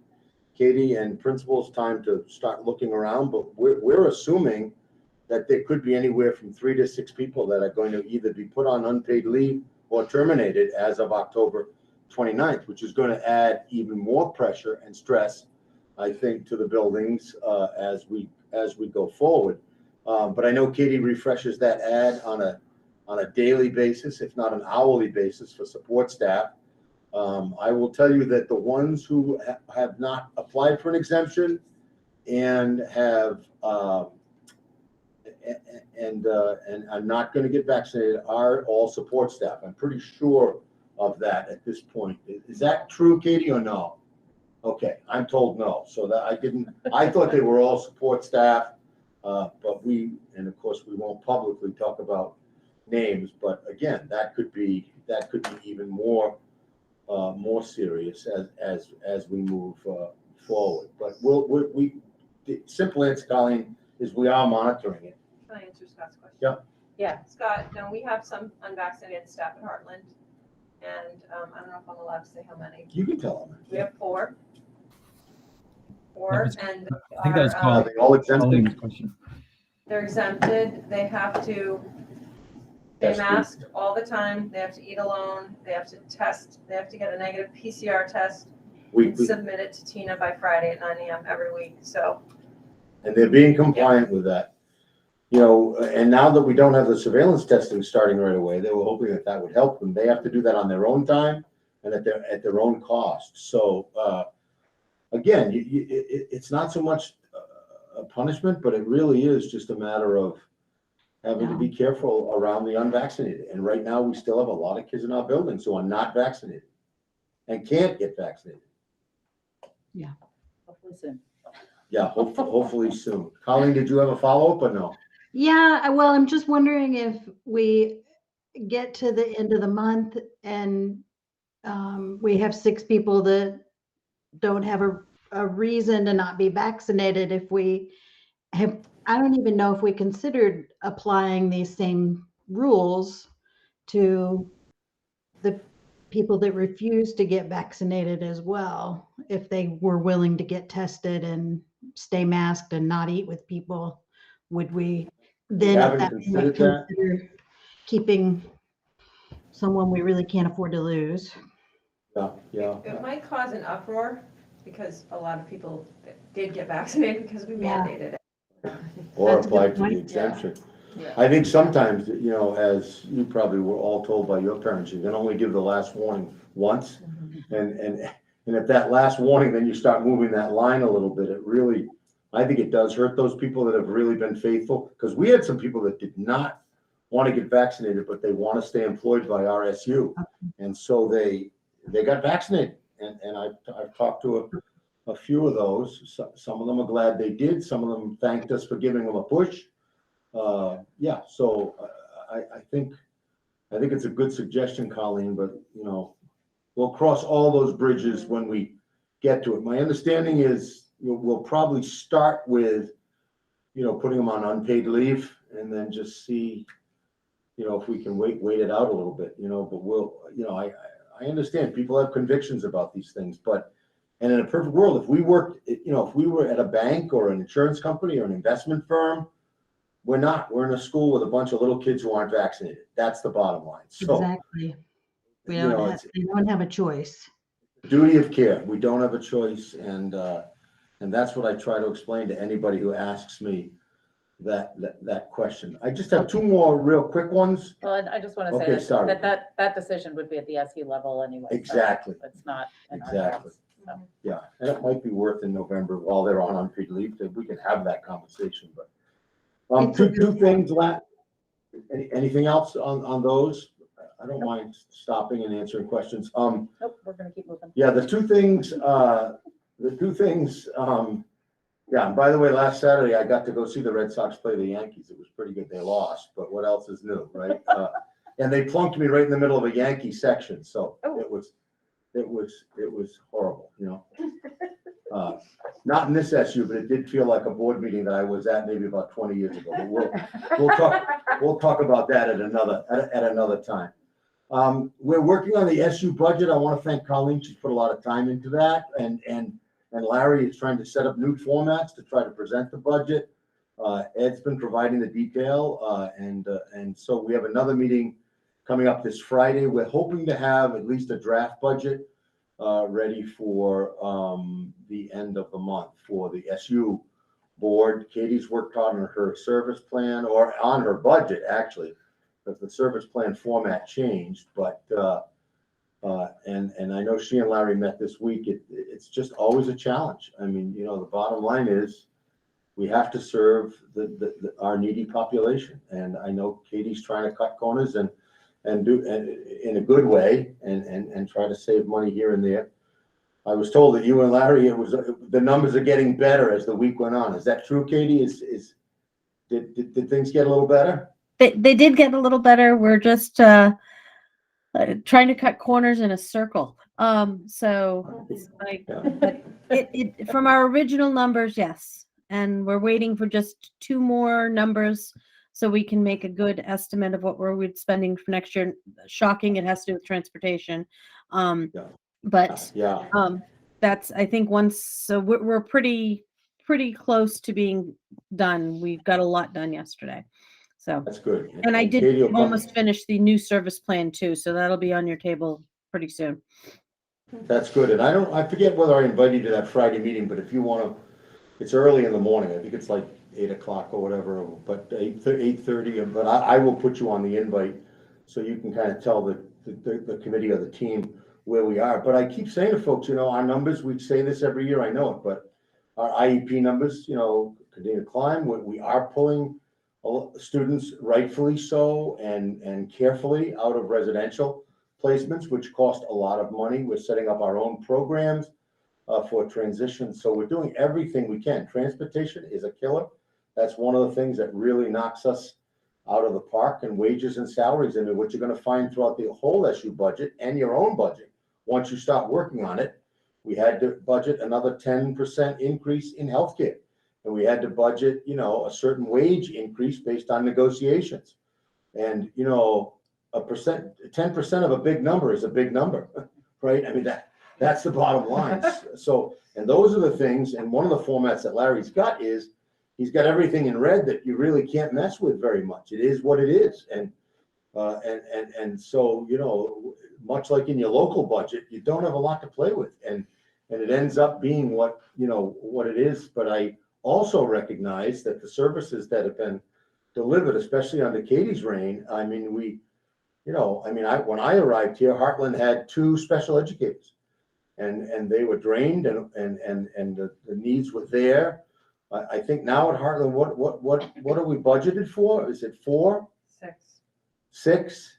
Katie and principals time to start looking around, but we're assuming that there could be anywhere from 3 to 6 people that are going to either be put on unpaid leave or terminated as of October 29th, which is going to add even more pressure and stress, I think, to the buildings as we go forward. But I know Katie refreshes that ad on a daily basis, if not an hourly basis, for support staff. I will tell you that the ones who have not applied for an exemption and have and are not going to get vaccinated are all support staff. I'm pretty sure of that at this point. Is that true, Katie, or no? Okay, I'm told no. So that I thought they were all support staff, but and of course we won't publicly talk about names, but again, that could be even more serious as we move forward. But the simple answer, Colleen, is we are monitoring it. Can I answer Scott's question? Yeah. Yeah. Scott, no, we have some unvaccinated staff at Heartland, and I don't know if I'm allowed to say how many. You can tell them. We have four. was- And I think that was are, Are called they all exempted? Colleen's question. they're exempted. They have to stay Tested. masked all the time. They have to eat alone. They have to test. They have to get a negative PCR test and Weekly, submit it to Tina by Friday at 9 a.m. every week. So and they're being compliant with that. You know, and now that we don't have the surveillance testing starting right away, they were hoping that would help them. They have to do that on their own time and at their own cost. So, again, it's not so much a punishment, but it really is just a matter of having to be careful around the unvaccinated. And right now, we still have a lot of kids in our buildings who are not vaccinated and can't get vaccinated. Hopefully soon. Yeah, hopefully soon. Colleen, did you have a follow-up or no? Yeah, well, I'm just wondering if we get to the end of the month and we have 6 people that don't have a reason to not be vaccinated, if we have, I don't even know if we considered applying these same rules to the people that refuse to get vaccinated as well, if they were willing to get tested and stay masked and not eat with people, would we then at haven't that point considered that. consider keeping someone we really can't afford to lose? Yeah. it might cause an uproar because a lot of people did get vaccinated because we Yeah. mandated it. Or That's a good applied to the point. exemption. Yeah. I think sometimes, you know, as you probably were all told by your parents, you can only give the last warning once. And if that last warning, then you start moving that line a little bit, it really, I think it does hurt those people that have really been faithful. Because we had some people that did not want to get vaccinated, but they want to stay employed by RSU. And so they got vaccinated. And I've talked to a few of those. Some of them are glad they did. Some of them thanked us for giving them a push. So I think it's a good suggestion, Colleen, but you know, we'll cross all those bridges when we get to it. My understanding is we'll probably start with, you know, putting them on unpaid leave and then just see, you know, if we can wait it out a little bit, you know, but I understand people have convictions about these things, and in a perfect world, if we were at a bank or an insurance company or an investment firm, we're not. We're in a school with a bunch of little kids who aren't vaccinated. That's the bottom line. So, Exactly. We you don't know, have, it's they don't have a choice. duty of care. We don't have a choice, and that's what I try to explain to anybody who asks me that question. I just have 2 more real quick ones. Well, and I just want to Okay, say sorry. that decision would be at the SU level anyway. so Exactly. It's not in our Exactly. hands. Yeah, and it might be worth in November while they're on unpaid leave that we can have that conversation. But It's a two things left. Anything else on those? I don't mind stopping and answering questions. Nope, we're gonna keep moving. Yeah, the two things. Yeah, and by the way, last Saturday I got to go see the Red Sox play the Yankees. It was pretty good. They lost, but what else is new, right? And they plunked me right in the middle of a Yankee section, so it was horrible, you know. Not in this SU, but it did feel like a board meeting that I was at maybe about 20 years ago. But we'll talk about that at another time. We're working on the SU budget. I want to thank Colleen. She's put a lot of time into that, and Larry is trying to set up new formats to try to present the budget. Ed's been providing the detail, and so we have another meeting coming up this Friday. We're hoping to have at least a draft budget ready for the end of the month for the SU board. Katie's worked on her service plan, or on her budget actually, because the service plan format changed. But and I know she and Larry met this week. It's just always a challenge. I mean, you know, the bottom line is we have to serve our needy population, and I know Katie's trying to cut corners and do in a good way and try to save money here and there. I was told that you and Larry, the numbers are getting better as the week went on. Is that true, Katie? Did things get a little better? they did get a little better. We're just trying to cut corners in a circle. So it's like, but it from our original numbers, yes. And we're waiting for just 2 more numbers so we can make a good estimate of what we're spending for next year. Shocking, it has to do with transportation. But Yeah, that's, I think once, so we're pretty close to being done. We got a lot done yesterday. So, that's good. and I Katie will did come- almost finish the new service plan too. So that'll be on your table pretty soon. That's good, and I forget whether I invited you to that Friday meeting, but if you wanna, it's early in the morning, I think it's like 8 o'clock or whatever, but 8:30, but I will put you on the invite, so you can kind of tell the committee or the team where we are, but I keep saying to folks, our numbers, we say this every year, I know it, but our IEP numbers, continue to climb, we are pulling students, rightfully so, and carefully out of residential placements, which cost a lot of money. We're setting up our own programs for transition. So we're doing everything we can. Transportation is a killer. That's one of the things that really knocks us out of the park, and wages and salaries. And what you're going to find throughout the whole SU budget and your own budget, once you start working on it, we had to budget another 10% increase in healthcare. And we had to budget, a certain wage increase based on negotiations. And, 10% of a big number is a big number, right? I mean, that's the bottom line. So, and those are the things, and one of the formats that Larry's got is, he's got everything in red that you really can't mess with very much. It is what it is. And so, much like in your local budget, you don't have a lot to play with. And it ends up being what it is. But I also recognize that the services that have been delivered, especially under Katie's reign, I mean, when I arrived here, Heartland had 2 special educators, and they were drained, and the needs were there. I think now at Heartland, what are we budgeted for? Is it 4? 6?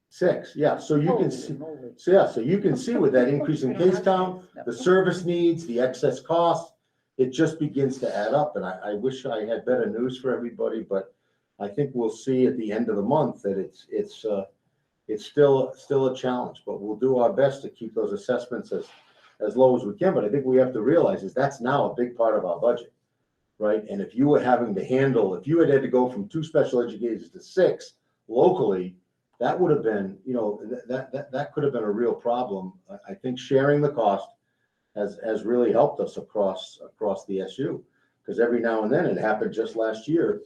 6, yeah. So you can see, so you can see with that increase in case count, the service needs, the excess costs, it just begins to add up. And I wish I had better news for everybody, but I think we'll see at the end of the month that it's still a challenge. But we'll do our best to keep those assessments as low as we can. But I think we have to realize is that's now a big part of our budget, right? And if you were having to handle, if you had to go from 2 special educators to 6 locally, that would have been, that could have been a real problem. I think sharing the cost has really helped us across the SU, because every now and then, it happened just last year,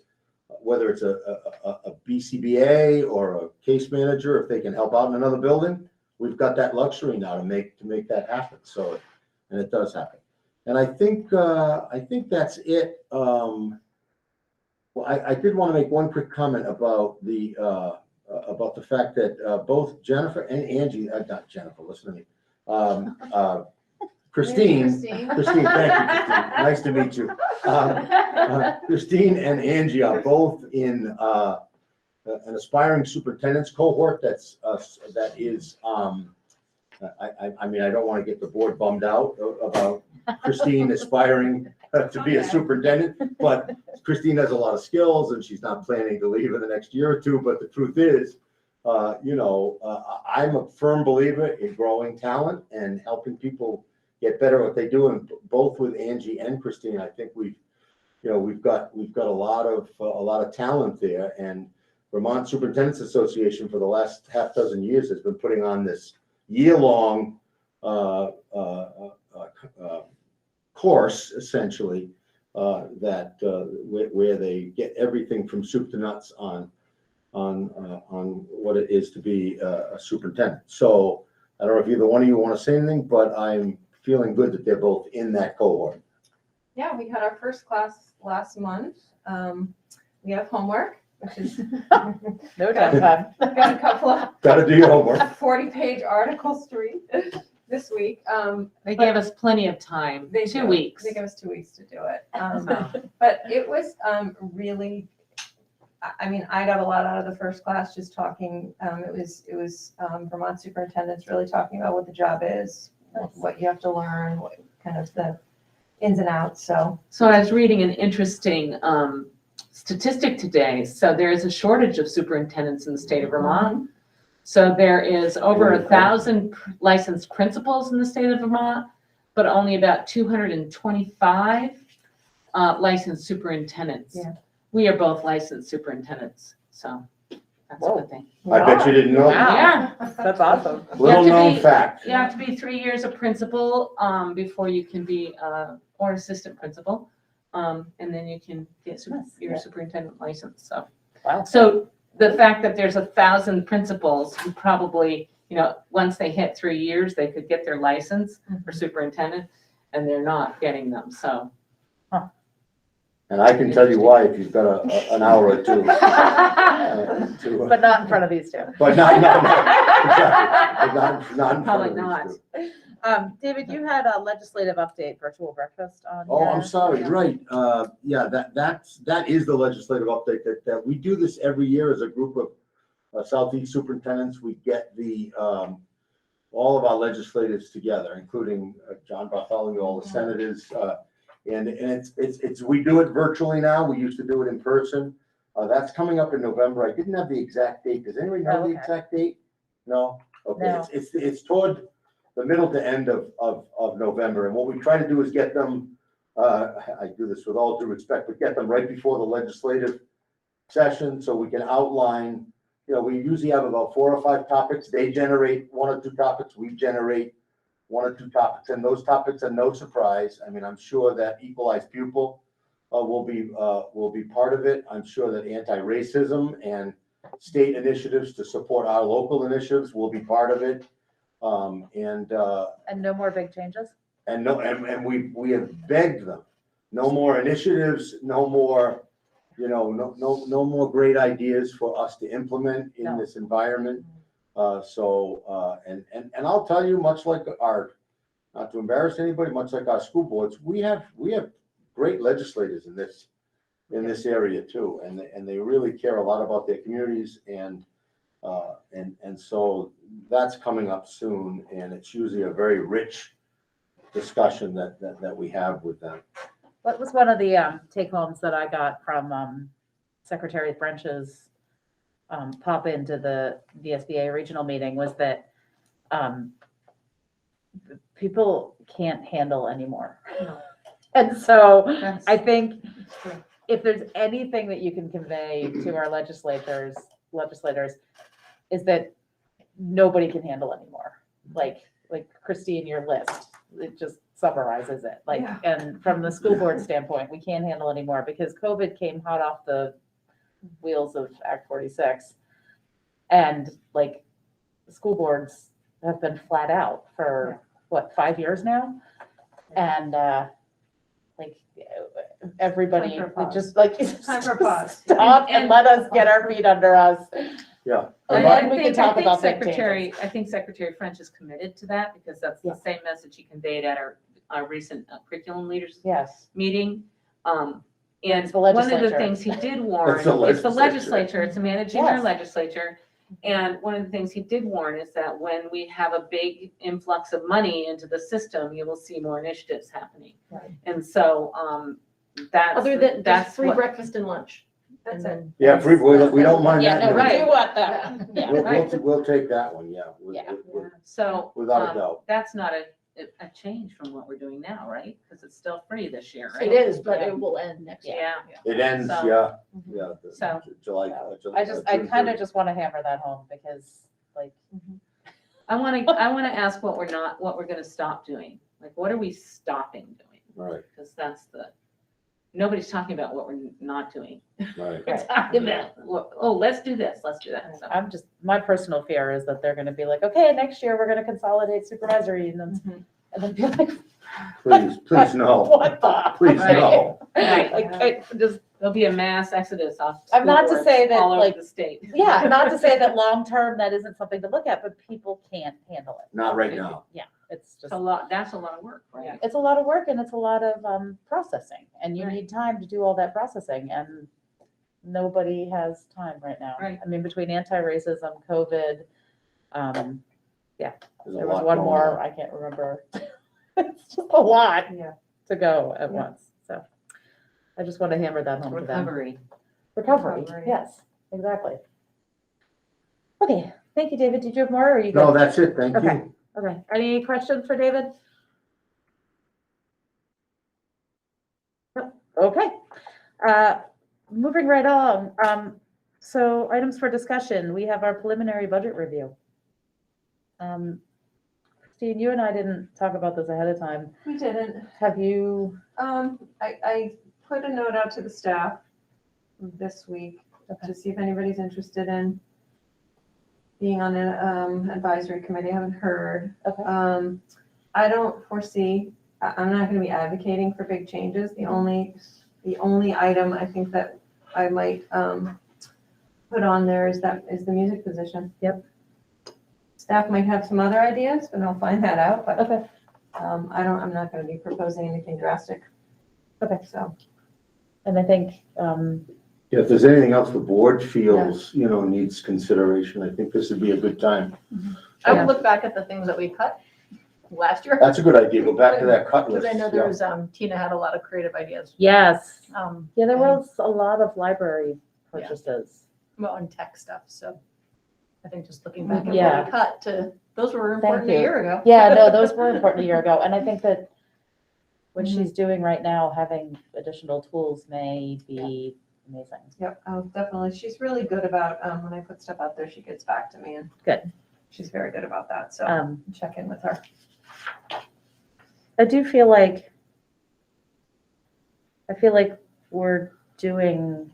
whether it's a BCBA or a case manager, if they can help out in another building, we've got that luxury now to make that happen. So, and it does happen. And I think that's it. Well, I did want to make one quick comment about the fact that both Jennifer and Angie, not Jennifer, listen to me. Christine, thank you, Christine. Nice to meet you. Christine and Angie are both in an aspiring superintendent's cohort. That is, I mean, I don't want to get the board bummed out about Christine aspiring to be a superintendent, but Christine has a lot of skills and she's not planning to leave in the next year or 2. But the truth is, I'm a firm believer in growing talent and helping people get better at what they do. And both with Angie and Christine, I think we've got a lot of talent there. And Vermont Superintendents Association for the last half dozen years has been putting on this year-long course, essentially, where they get everything from soup to nuts on what it is to be a superintendent. So I don't know if either one of you want to say anything, but I'm feeling good that they're both in that cohort. Yeah, we had our first class last month. We have homework, which is No downtime. got a couple of Got to do your homework. 40-page articles to read this week. They gave us plenty of time, 2 weeks. They gave us 2 weeks to do it. But it was really, I mean, I got a lot out of the first class just talking. It was Vermont superintendents really talking about what the job is, what you have to learn, what kind of the ins and outs. So I was reading an interesting statistic today. So there is a shortage of superintendents in the state of Vermont. So there is over 1,000 licensed principals in the state of Vermont, but only about 225 licensed superintendents. Yeah. We are both licensed superintendents, so that's a good thing. I bet you didn't know. Wow. Yeah. That's awesome. Little known fact. You have to be 3 years a principal before you can be or assistant principal, and then you can get your superintendent license. So, Wow. so the fact that there's 1,000 principals who probably, once they hit 3 years, they could get their license for superintendent, and they're not getting them. So, And I can tell you why if you've got an hour or two. But not in front of these two. But not exactly. Not in front probably of these not. two. David, you had a legislative update, virtual breakfast on. Oh, I'm your- sorry, right. Yeah, that is the legislative update that we do this every year as a group of Southeast superintendents. We get all of our legislators together, including John Bartholomew, all the senators. And it's we do it virtually now. We used to do it in person. That's coming up in November. I didn't have the exact date. Does anybody know the exact date? No? Okay, No. it's toward the middle to end of November. And what we try to do is get them, I do this with all due respect, but get them right before the legislative session so we can outline, we usually have about 4 or 5 topics. They generate 1 or 2 topics. We generate 1 or 2 topics, and those topics are no surprise. I mean, I'm sure that equalized pupil will be part of it. I'm sure that anti-racism and state initiatives to support our local initiatives will be part of it. And no more big changes? And we have begged them, no more initiatives, no more, no more great ideas for us to implement in this environment. And I'll tell you, much like not to embarrass anybody, much like our school boards, we have great legislators in this area too, and they really care a lot about their communities, and so that's coming up soon, and it's usually a very rich discussion that we have with them. What was one of the take homes that I got from Secretary French's pop into the VSBA regional meeting was that people can't handle anymore. No. And so That's- I think if there's anything that you can convey to our legislators is that nobody can handle anymore. Like Christine, your list, it just summarizes it. And from the school board standpoint, we can't handle anymore because COVID came hot off the wheels of Act 46. And the school boards have been flat out for 5 years now? And everybody Time for a just Time for a pause. stop and let us get our feet under us. Yeah. And I then we can talk about big I think Secretary French is committed to that because that's the same message he conveyed at our recent curriculum leaders Yes. meeting. And It's the one of the legislature. things he did warn, It's the it's the legislature. legislature, it's managing our Yes. legislature. And one of the things he did warn is that when we have a big influx of money into the system, you will see more initiatives happening. Right. And so Other than, that's that's free what, breakfast and lunch. That's And it. then- Yeah, we don't mind Yeah, that. no, we Right. do want that. Yeah. We'll take that one, yeah. Yeah. so Without a doubt. that's not a change from what we're doing now, right? Because it's still free this year, right? It is, but Yeah. it will end next year. Yeah. It ends, So- yeah. So- July. I June kind 30th. of just want to hammer that home because I want to ask what we're going to stop doing. Like, what are we stopping doing? Right, Because nobody's talking about what we're not doing. right. We're talking about, let's do this, let's do that. So, my personal fear is that they're going to be like, okay, next year we're going to consolidate supervisory unions. And then be like, Please no, what the? please Right. no. Like, there'll be a mass exodus off. I'm not school to say boards that, all over like, the state. yeah, not to say that long-term that isn't something to look at, but people can't handle it. Not right now. Yeah, it's just. It's a lot. That's a lot of work, right? It's a lot of work and it's a lot of processing, and you Right. need time to do all that processing, and nobody has time right now. Right. I mean, between anti-racism, COVID, There's a there was lot one going more, on. I can't remember. It's just a lot Yeah. to go at Yeah. once, so I just want to hammer that home to them. Recovery. recovery. Recovery. Yes, exactly. Okay, thank you, David. Did you have more or are you good? No, that's it, thank Okay. you. Okay, any questions for David? Nope. Okay. Moving right on, so items for discussion, we have our preliminary budget review. Christine, you and I didn't talk about this ahead of time. We didn't. Have you? I put a note out to the staff this week to see if anybody's interested in being on an advisory committee. I haven't heard. Okay. I don't foresee, I'm not gonna be advocating for big changes. The only item I think that I might put on there is the music position. Yep. Staff might have some other ideas, but I'll find that out, but Okay. I'm not gonna be proposing anything drastic. Okay. So. And I think, Yeah, if there's anything else the board feels, needs consideration, I think this would be a good time. I would look back at the things that we cut last year. That's a good idea, go back to that cut Because list. I know there was, Tina had a lot of creative ideas. yes, yeah, there and- was a lot of library Yeah. purchases. Well, and tech stuff, so I think just looking back at Yeah. what we cut to, those were Thank important a you. year ago. Yeah, no, those were important a year ago, and I think that what Mhm. she's doing right now, having additional tools may be amazing. Yep, definitely. She's really good about, when I put stuff out there, she gets back to me and. Good. She's very good about that, so check in with her. I do feel like, we're doing,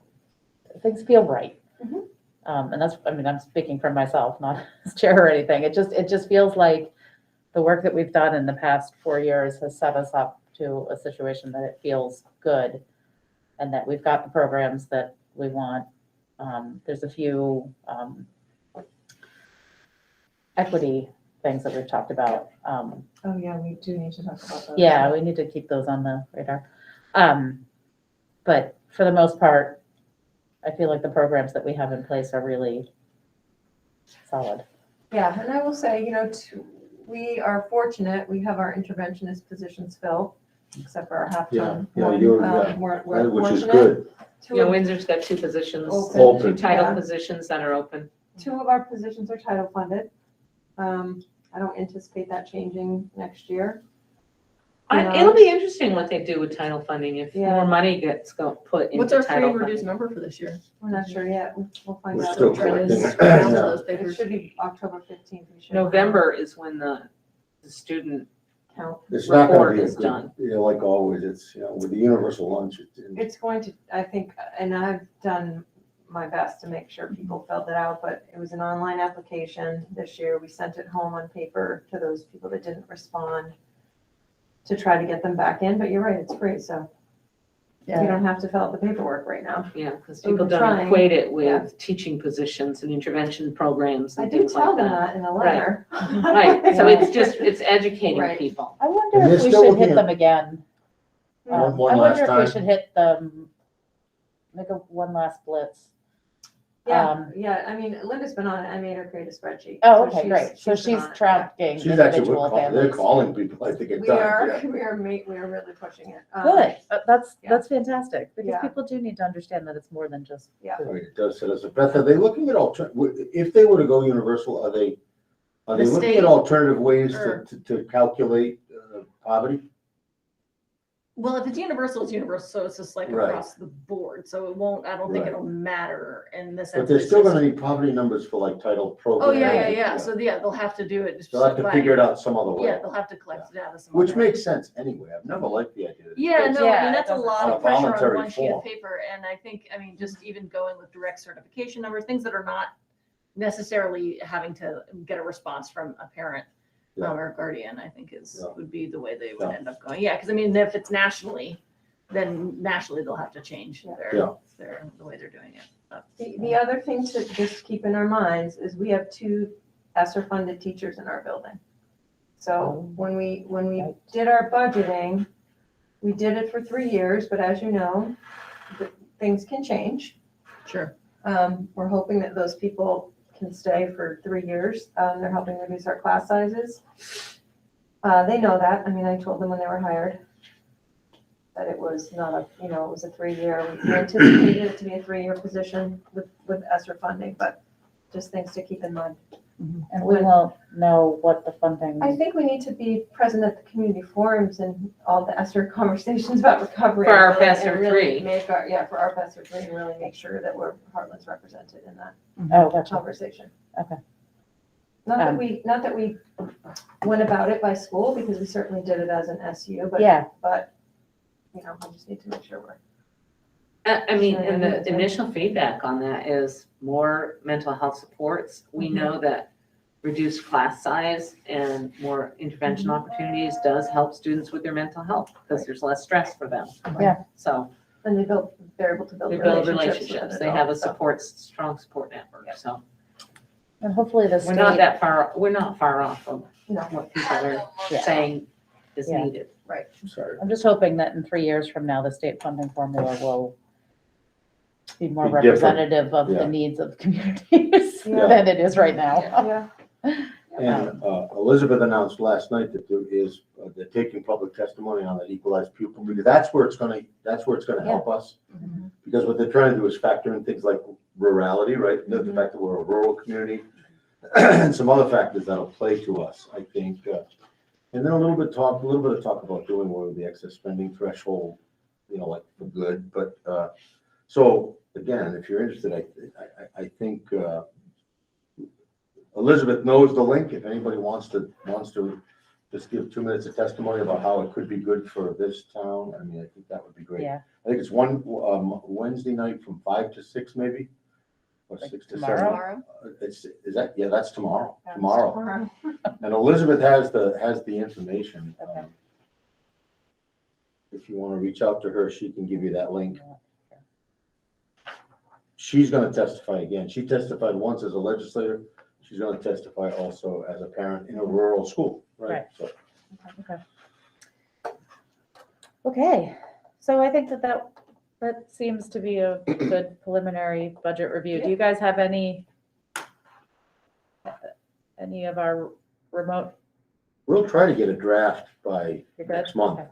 things feel right. Mhm. And that's, I'm speaking for myself, not as chair or anything. It just feels like the work that we've done in the past 4 years has set us up to a situation that it feels good and that we've got the programs that we want. There's a few equity things that we've talked about. Oh, yeah, we do need to talk about those. Yeah, we need to keep those on the radar. But for the most part, I feel like the programs that we have in place are really solid. Yeah, and I will say, we are fortunate, we have our interventionist positions filled, except for our half-time. Yeah, one. you're- yeah, We're Which is fortunate. good. Two Yeah, of- Windsor's got 2 positions, Open. 2 title Yeah. positions that are open. 2 of our positions are title funded. I don't anticipate that changing next year. It'll be interesting what they do with title funding, if Yeah. more money gets put What's into our free title and reduced funding. number for this year? We're not sure yet. We'll find We're out. still Trying to collecting. scramble Yeah. those It papers. should be October 15th. we should- November is when the student count It's not gonna report be a is good, done. like always, it's, with the universal lunch, It's going to, I think, and I've done my best to make sure people filled it out, but it was an online application this year. We sent it home on paper to those people that didn't respond to try to get them back in, but you're right, it's free, so you don't have to fill out the paperwork right now. Yeah, because We've people been don't trying. equate it Yeah. with teaching positions and intervention programs I and do things tell like them that. that in a letter. Right, so it's educating Right. people. I wonder And if they're we still should looking hit at- them again. One I last wonder if we time. should hit them, make one last blitz. Yeah, I mean, Linda's been on it. I made her create a spreadsheet. Oh, So okay, great. So been she's on it, tracking she's actually, individual they're families. calling people, I think, yeah. at We times, are, yeah. we are really pushing it. Good, that's yeah. fantastic, because Yeah. people do need to understand that it's more than just Yeah. food. Right, it does set us up. Beth, are they looking at if they were to go universal, are they The looking state at alternative ways or- to calculate poverty? Well, if it's universal, so it's just like Right. across the board, so it won't, I don't think Right. it'll matter in this. But they're still gonna need poverty numbers for like title Oh, programs. yeah, so they'll have to do it. just They'll have to by- figure it out some other way. Yeah, they'll have to collect data some Which other way. makes sense anyway. I've never liked the idea. that Yeah, it's- no, I Yeah, mean, it that's a doesn't- lot On a of pressure on voluntary one sheet form. of paper, and I think, I mean, just even going with direct certification numbers, things that are not necessarily having to get a response from a parent Yeah. or guardian, I think Yeah. would be the way they would Yeah. end up going. Yeah, because I mean, if it's nationally, then nationally they'll have to change Yeah. the way they're doing it. But- The other thing to just keep in our minds is we have 2 ESSER-funded teachers in our building. So when we did our budgeting, we did it for 3 years, but as you know, things can change. Sure. We're hoping that those people can stay for 3 years. They're helping reduce our class sizes. They know that. I mean, I told them when they were hired. that it was not a, it was a 3-year. We anticipated it to be a 3-year position with ESSER funding, but just things to keep in mind. And we won't know what the funding. I think we need to be present at the community forums and all the ESSER conversations about recovery. For our and really- ESSER and really 3. Make our, for our ESSER 3, and really make sure that Heartland's represented in that Oh, gotcha. conversation. Okay. Not that we went about it by school, because we certainly did it as an SU, but, Yeah. we just need to make sure we're. I mean, and the initial feedback on that is more mental health supports. We know that reduced class size and more intervention opportunities does help students with their mental health, because there's less stress for them. Yeah. So And they're able to build they build relationships. relationships. They have a strong support network. So And hopefully the we're not state, that far, we're not far off of No. what people are Yeah. saying is Yeah. needed. Sorry. I'm just hoping that in 3 years from now, the state funding formula will be more Be different. representative of Yeah. the needs of communities Yeah. than it is right now. Yeah. And Elizabeth announced last night that they're taking public testimony on that equalized pupil, because that's where it's gonna help us. Because what they're trying to do is factor in things like rurality, right? The fact that we're a rural community, and some other factors that'll play to us, I think. And then a little bit of talk about doing away with the excess spending threshold, like for good. But so again, if you're interested, I think Elizabeth knows the link. If anybody wants to just give 2 minutes of testimony about how it could be good for this town, I mean, I think that would be great. Yeah. I think it's one Wednesday night from 5 to 6 maybe, or Like 6 to tomorrow? 7. That's tomorrow. Tomorrow. And Elizabeth has the information. Okay. If you want to reach out to her, she can give you that link. She's going to testify again. She testified once as a legislator. She's going to testify also as a parent in a rural school, right? Right. So, Okay, so I think that seems to be a good preliminary budget review. Do you guys have any of our remote? we'll try to get a draft by You're good? next month. Okay.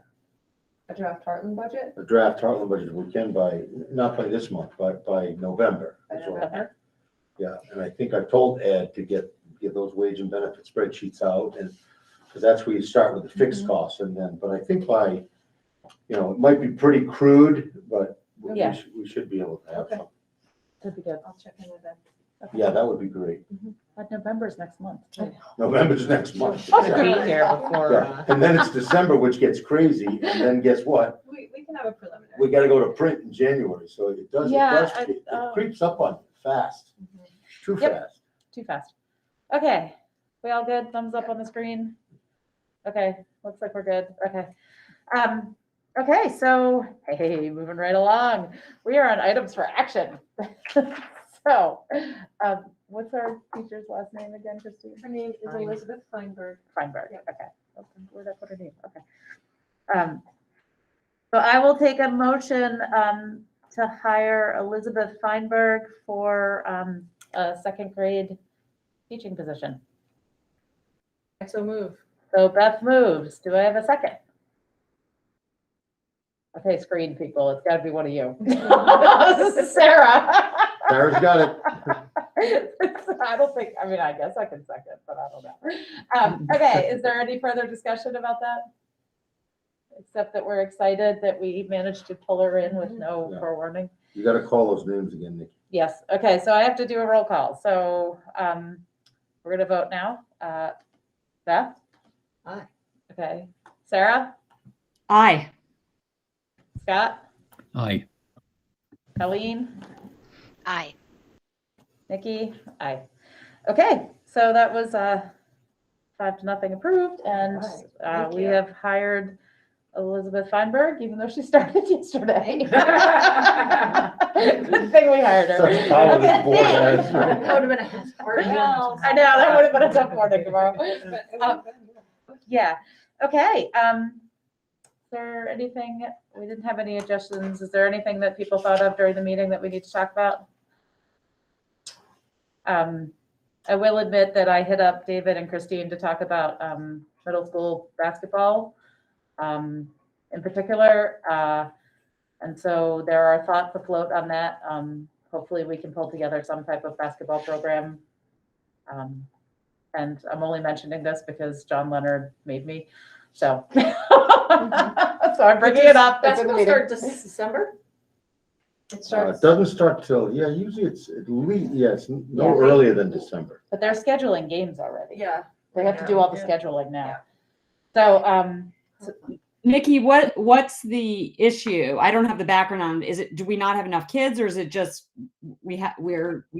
A draft Heartland budget? A draft Heartland budget we can not by this month, but by November. By as well. November? Yeah, and I think I've told Ed to get those wage and benefit spreadsheets out, and, because that's where you start with the fixed costs, and then, but I think by, it might be pretty crude, but Yeah. we should be able to have Okay. some. That'd be good. I'll check into that. Okay. Yeah, that would be great. But November's next month. too. November's next month. Should be here before, Yeah, and then it's December, which gets crazy, and then guess what? We can have a preliminary. We gotta go to print in January, so it Yeah, creeps up on you fast, too Yep. fast. Too fast. Okay, we all good? Thumbs up on the screen? Okay, looks like we're good. Okay. Okay, so, hey, moving right along. We are on items for action. So, what's our teacher's last name again, Christine? Her name is Elizabeth Feinberg. Feinberg, Yep. okay. Where'd I put her name? Okay. So I will take a motion to hire Elizabeth Feinberg for a second grade teaching position. So move. So Beth moves. Do I have a second? Okay, screen people, it's gotta be one of you. This is Sarah. Sarah's got it. I guess I can second, but I don't know. Okay, is there any further discussion about that? Except that we're excited that we managed to pull her in with no Yeah. forewarning. You gotta call those names again, Nikki. Yes, okay, so I have to do a roll call. So we're gonna vote now. Beth? Aye. Okay. Sarah? Aye. Scott? Aye. Colleen? Aye. Nikki? Aye. Okay, so that was 5-0 approved, and Thank we you. have hired Elizabeth Feinberg, even though she started yesterday. Good thing we hired her. Such power this board has. That would have been a half I know, that would have been a tough morning tomorrow. Yeah, okay. Is there anything, we didn't have any adjustments. Is there anything that people thought of during the meeting that we need to talk about? I will admit that I hit up David and Christine to talk about middle school basketball. And in particular. And so there are thoughts afloat on that. Hopefully we can pull together some type of basketball program. And I'm only mentioning this because John Leonard made me, so. So I'm bringing it up. It's in the Basketball meeting. start this December? It It starts. doesn't start till, yeah, usually it's at least, yes, no Yeah. earlier than December. But they're scheduling games already. Yeah. They have to do all the Yeah. scheduling now. So, Nikki, what's the issue? I don't have the background on. Is it, do we not have enough kids, or is it just we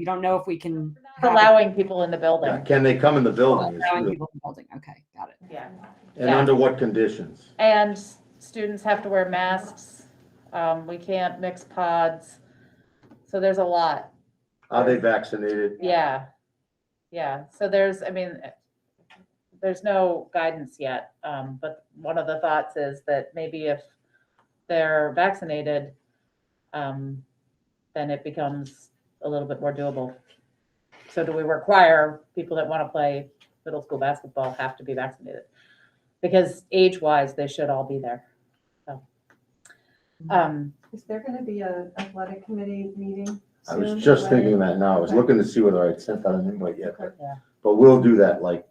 don't know if we can have it- allowing people in the Yeah, building. can they come in the building? It's allowing really- people in the building? Okay, got it. Yeah. And yeah. under what conditions? And students have to wear masks. We can't mix pods. So there's a lot. Are they vaccinated? Yeah. Yeah. So there's no guidance yet. But one of the thoughts is that maybe if they're vaccinated, then it becomes a little bit more doable. So do we require people that want to play middle school basketball have to be vaccinated? Because age-wise, they should all be there. So, Is there going to be a athletic committee meeting I was soon? just thinking that now. I was Okay. looking to see whether I'd sent out an invite yet, Yeah. but we'll do that like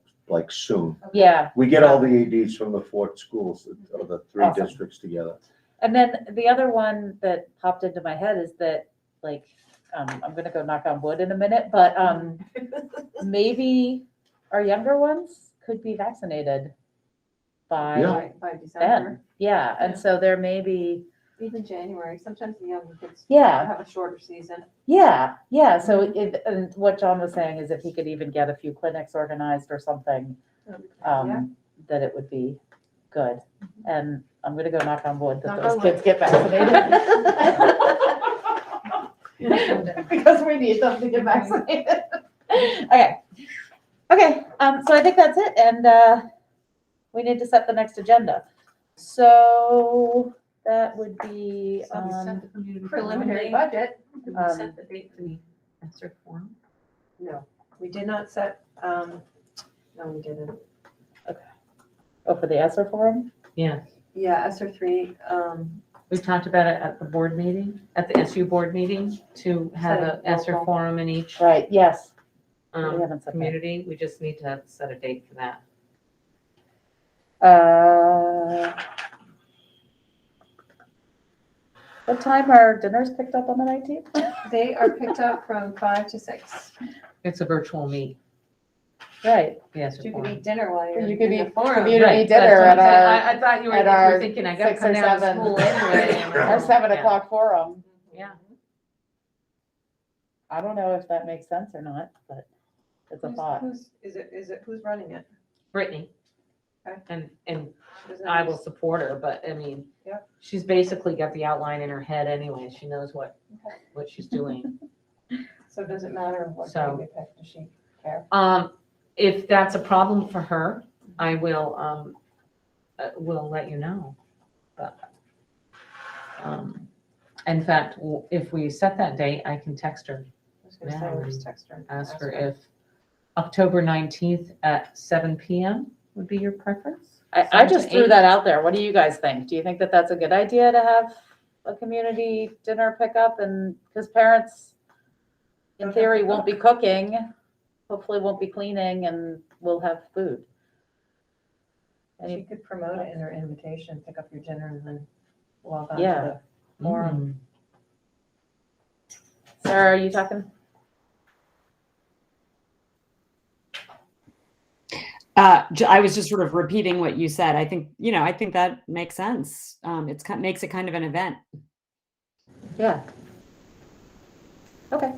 soon. yeah. We get all the ADs from the 4 schools, or the 3 Awesome. districts together. And then the other one that popped into my head is that, like, I'm gonna go knock on wood in a minute, but maybe our younger ones could be vaccinated by Yeah. By December, then. Yeah, and so there may be, even January. Sometimes the younger kids Yeah. have a shorter season. yeah. So and what John was saying is if he could even get a few clinics organized or something, Yeah. that it would be good. And I'm gonna go knock on wood that Knock those on kids wood. get vaccinated. Because we need them to get vaccinated. Okay. So I think that's it, and we need to set the next agenda. So that would be, So we Set the community Preliminary forum budget. date. Did we set the date for the answer form? No, we did not set, no, we didn't. for the ESSER forum? Yeah, Yeah, ESER 3, we talked about it at the board meeting, at the SU board meeting, to have Set a a ESER local. forum in each Right, yes. We haven't set that. community. We just need to set a date for that. What time are dinners picked up on the 19th? they are picked up from 5 to 6. It's a virtual meet, Right, the ESER You could forum. eat dinner while you're You could in the eat forum. community Right, dinner that's what I'm at saying. our- I thought you were, at you our were thinking, I gotta 6 come or down to 7. school anyway. our 7 Yeah. o'clock forum. Yeah. I don't know if that makes sense or not, but it's a thought. Who's running it? Brittany. Okay. And Doesn't I it will just- support her, but I mean, Yep. she's basically got the outline in her head anyway. She knows what Okay. she's doing. So does it matter what So- day we pick? Does she care? If that's a problem for her, I will, will let you know. But, in fact, if we set that date, I can text her, I was gonna say, we'll just text her. and ask her if October 19th at 7 PM would be your preference? I 7 to just threw 8? that out there. What do you guys think? Do you think that that's a good idea to have a community dinner pickup? And because parents, in theory, won't be cooking, hopefully won't be cleaning, and we'll have food. She could promote it in her invitation, pick up your dinner and then log on Yeah. to the forum. Sarah, are you talking? I was just sort of repeating what you said. I think that makes sense. Makes it kind of an event. Yeah. Okay.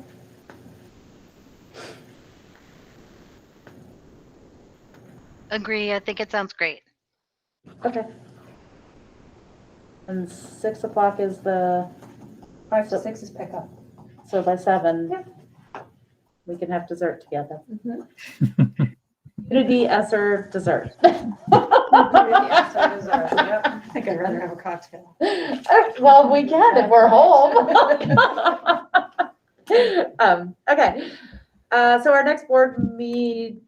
Agree. I think it sounds great. Okay. And 6 o'clock is the, 5 to 6 is pickup. so by 7, Yeah. we can have dessert together. Mhm. Community ESSER dessert. Community ESER dessert, yep. I think I'd rather have a cocktail. Well, we can if we're home. Okay, so our next board meeting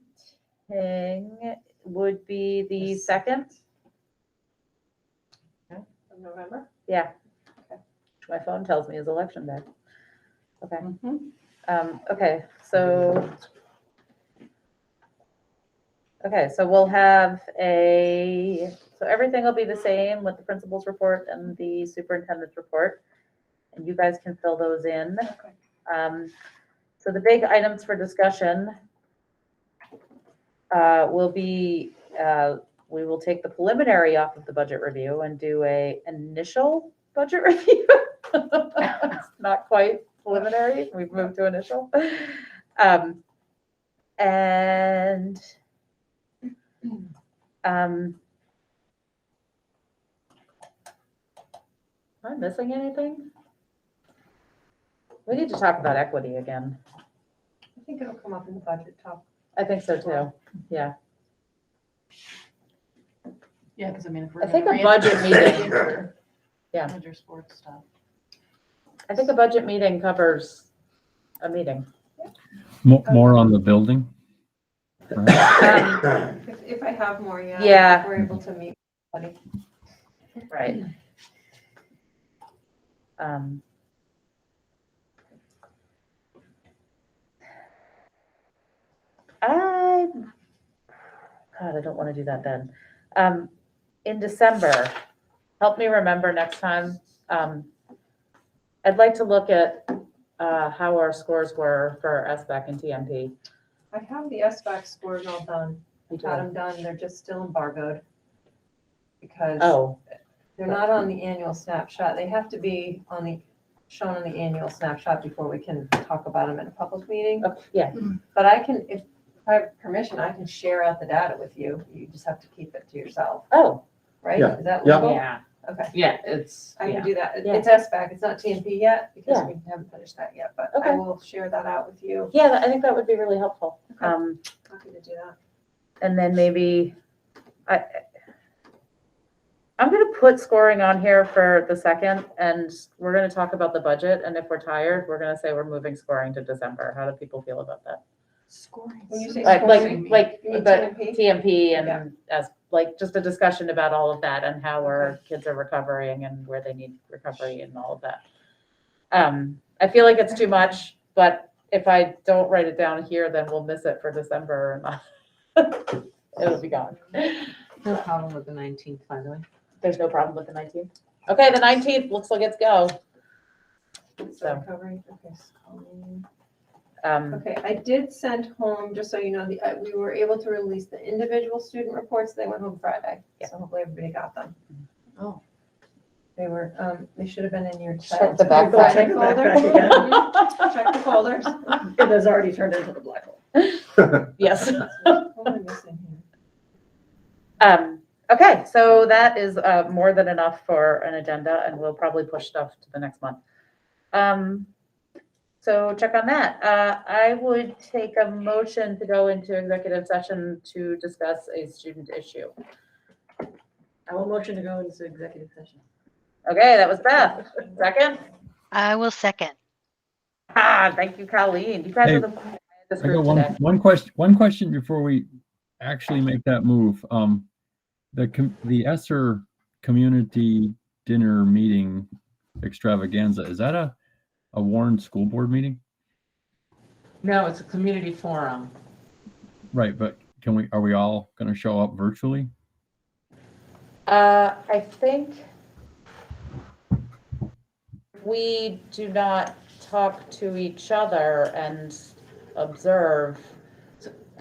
would be the 2nd of November? Yeah. Okay. My phone tells me is election day. Okay. Mhm. Okay, so. Okay, so we'll have so everything will be the same with the principal's report and the superintendent's report. And you guys can fill those in. So the big items for discussion will be, we will take the preliminary off of the budget review and do a initial budget review. It's not quite preliminary, we've moved to initial. And am I missing anything? We need to talk about equity again. I think it'll come up in the budget talk. I think so too, yeah. Yeah, because I mean, if we're. I think gonna a budget reintroduce meeting, major- yeah. Major sports stuff. I think a budget meeting covers a meeting. More on the building. Um, If I have more, yeah. Yeah. If we're able to meet. Buddy. Right. God, I don't want to do that then. In December, help me remember next time. I'd like to look at how our scores were for SBAC and TMP. I have the SBAC scores all done. You Got do? them done. They're just still embargoed. Because Oh, they're not on the annual snapshot. They have to be shown on the annual snapshot before we can talk about them in a public meeting. yeah, But I can, if I have permission, I can share out the data with you. You just have to keep it to yourself, oh, right? Yeah. Is that Yeah. legal? Yeah, Okay, yeah, it's, I can yeah. do that. Yeah. It's SBAC, it's not TNP yet, because Yeah. we haven't finished that yet, but Okay. I will share that out with you. yeah, I think that would be really helpful. Okay. Happy to do that. And then maybe, I'm gonna put scoring on here for the second, and we're gonna talk about the budget, and if we're tired, we're gonna say we're moving scoring to December. How do people feel about that? Scoring. When you say Like, scoring, like, you mean but TNP? TMP Yeah. and as, like, just a discussion about all of that and how our kids are recovering and where they need recovery and all of that. I feel like it's too much, but if I don't write it down here, then we'll miss it for December and it'll be gone. No problem with the 19th, by the way. There's no problem with the 19th. Okay, the 19th, looks like it's go. So recovering, okay, scoring. Um, Okay, I did send home, just so you know, we were able to release the individual student reports. They went home Friday. Yeah. So hopefully everybody got them. Oh. They were, they should have been in your. Check the back Friday pocket. folder. Check the folders. It has already turned into the black hole. Yes. What am I missing here? Okay, so that is more than enough for an agenda, and we'll probably push stuff to the next month. So check on that. I would take a motion to go into executive session to discuss a student issue. I will motion to go into executive session. Okay, that was Beth. Second? I will second. Thank you, Colleen. You guys Hey, are the this I got group one, today. one question before we actually make that move. The ESSER community dinner meeting extravaganza, is that a Warren school board meeting? No, it's a community forum. Right, but are we all gonna show up virtually? I think we do not talk to each other and observe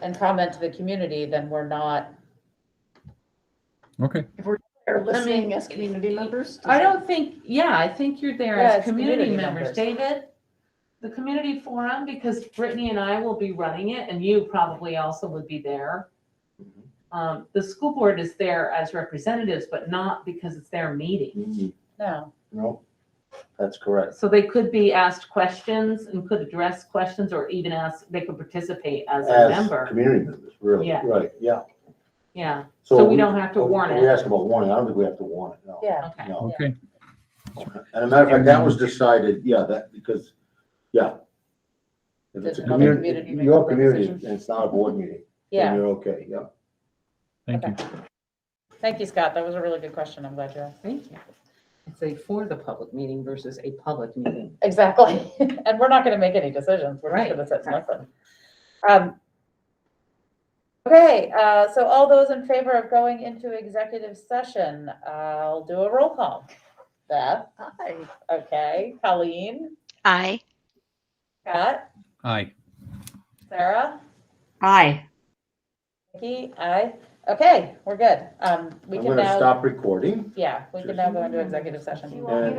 and comment to the community, then we're not. Okay, They're listening as community members. I don't think, I think you're there Yeah, as it's community community members. members. David, the community forum, because Brittany and I will be running it, and you probably also would be there. The school board is there as representatives, but not because it's their meeting. No. No, that's correct. So they could be asked questions and could address questions, or even they could participate as a As member. community members, really, Yeah. right, yeah. Yeah, so we don't have to warn We it. asked about warning, I don't think we have to warn it, no. Yeah. Okay. No. okay. And a matter of fact, that was decided, because. If it's a Does another community, community make your that community, decision? and it's not a board meeting, then Yeah. you're okay, yeah. Thank you. Thank you, Scott. That was a really good question. I'm glad you asked. Thank you. It's a for the public meeting versus a public meeting. Exactly. And we're not gonna make any decisions. We're just Right. gonna sit and listen. Okay, so all those in favor of going into executive session, I'll do a roll call. Beth? Hi. Okay. Colleen? Aye. Scott? Aye. Sarah? Aye. Nikki? Aye. Okay, we're good. We I'm can gonna now, stop recording. yeah, we can now go into executive session. And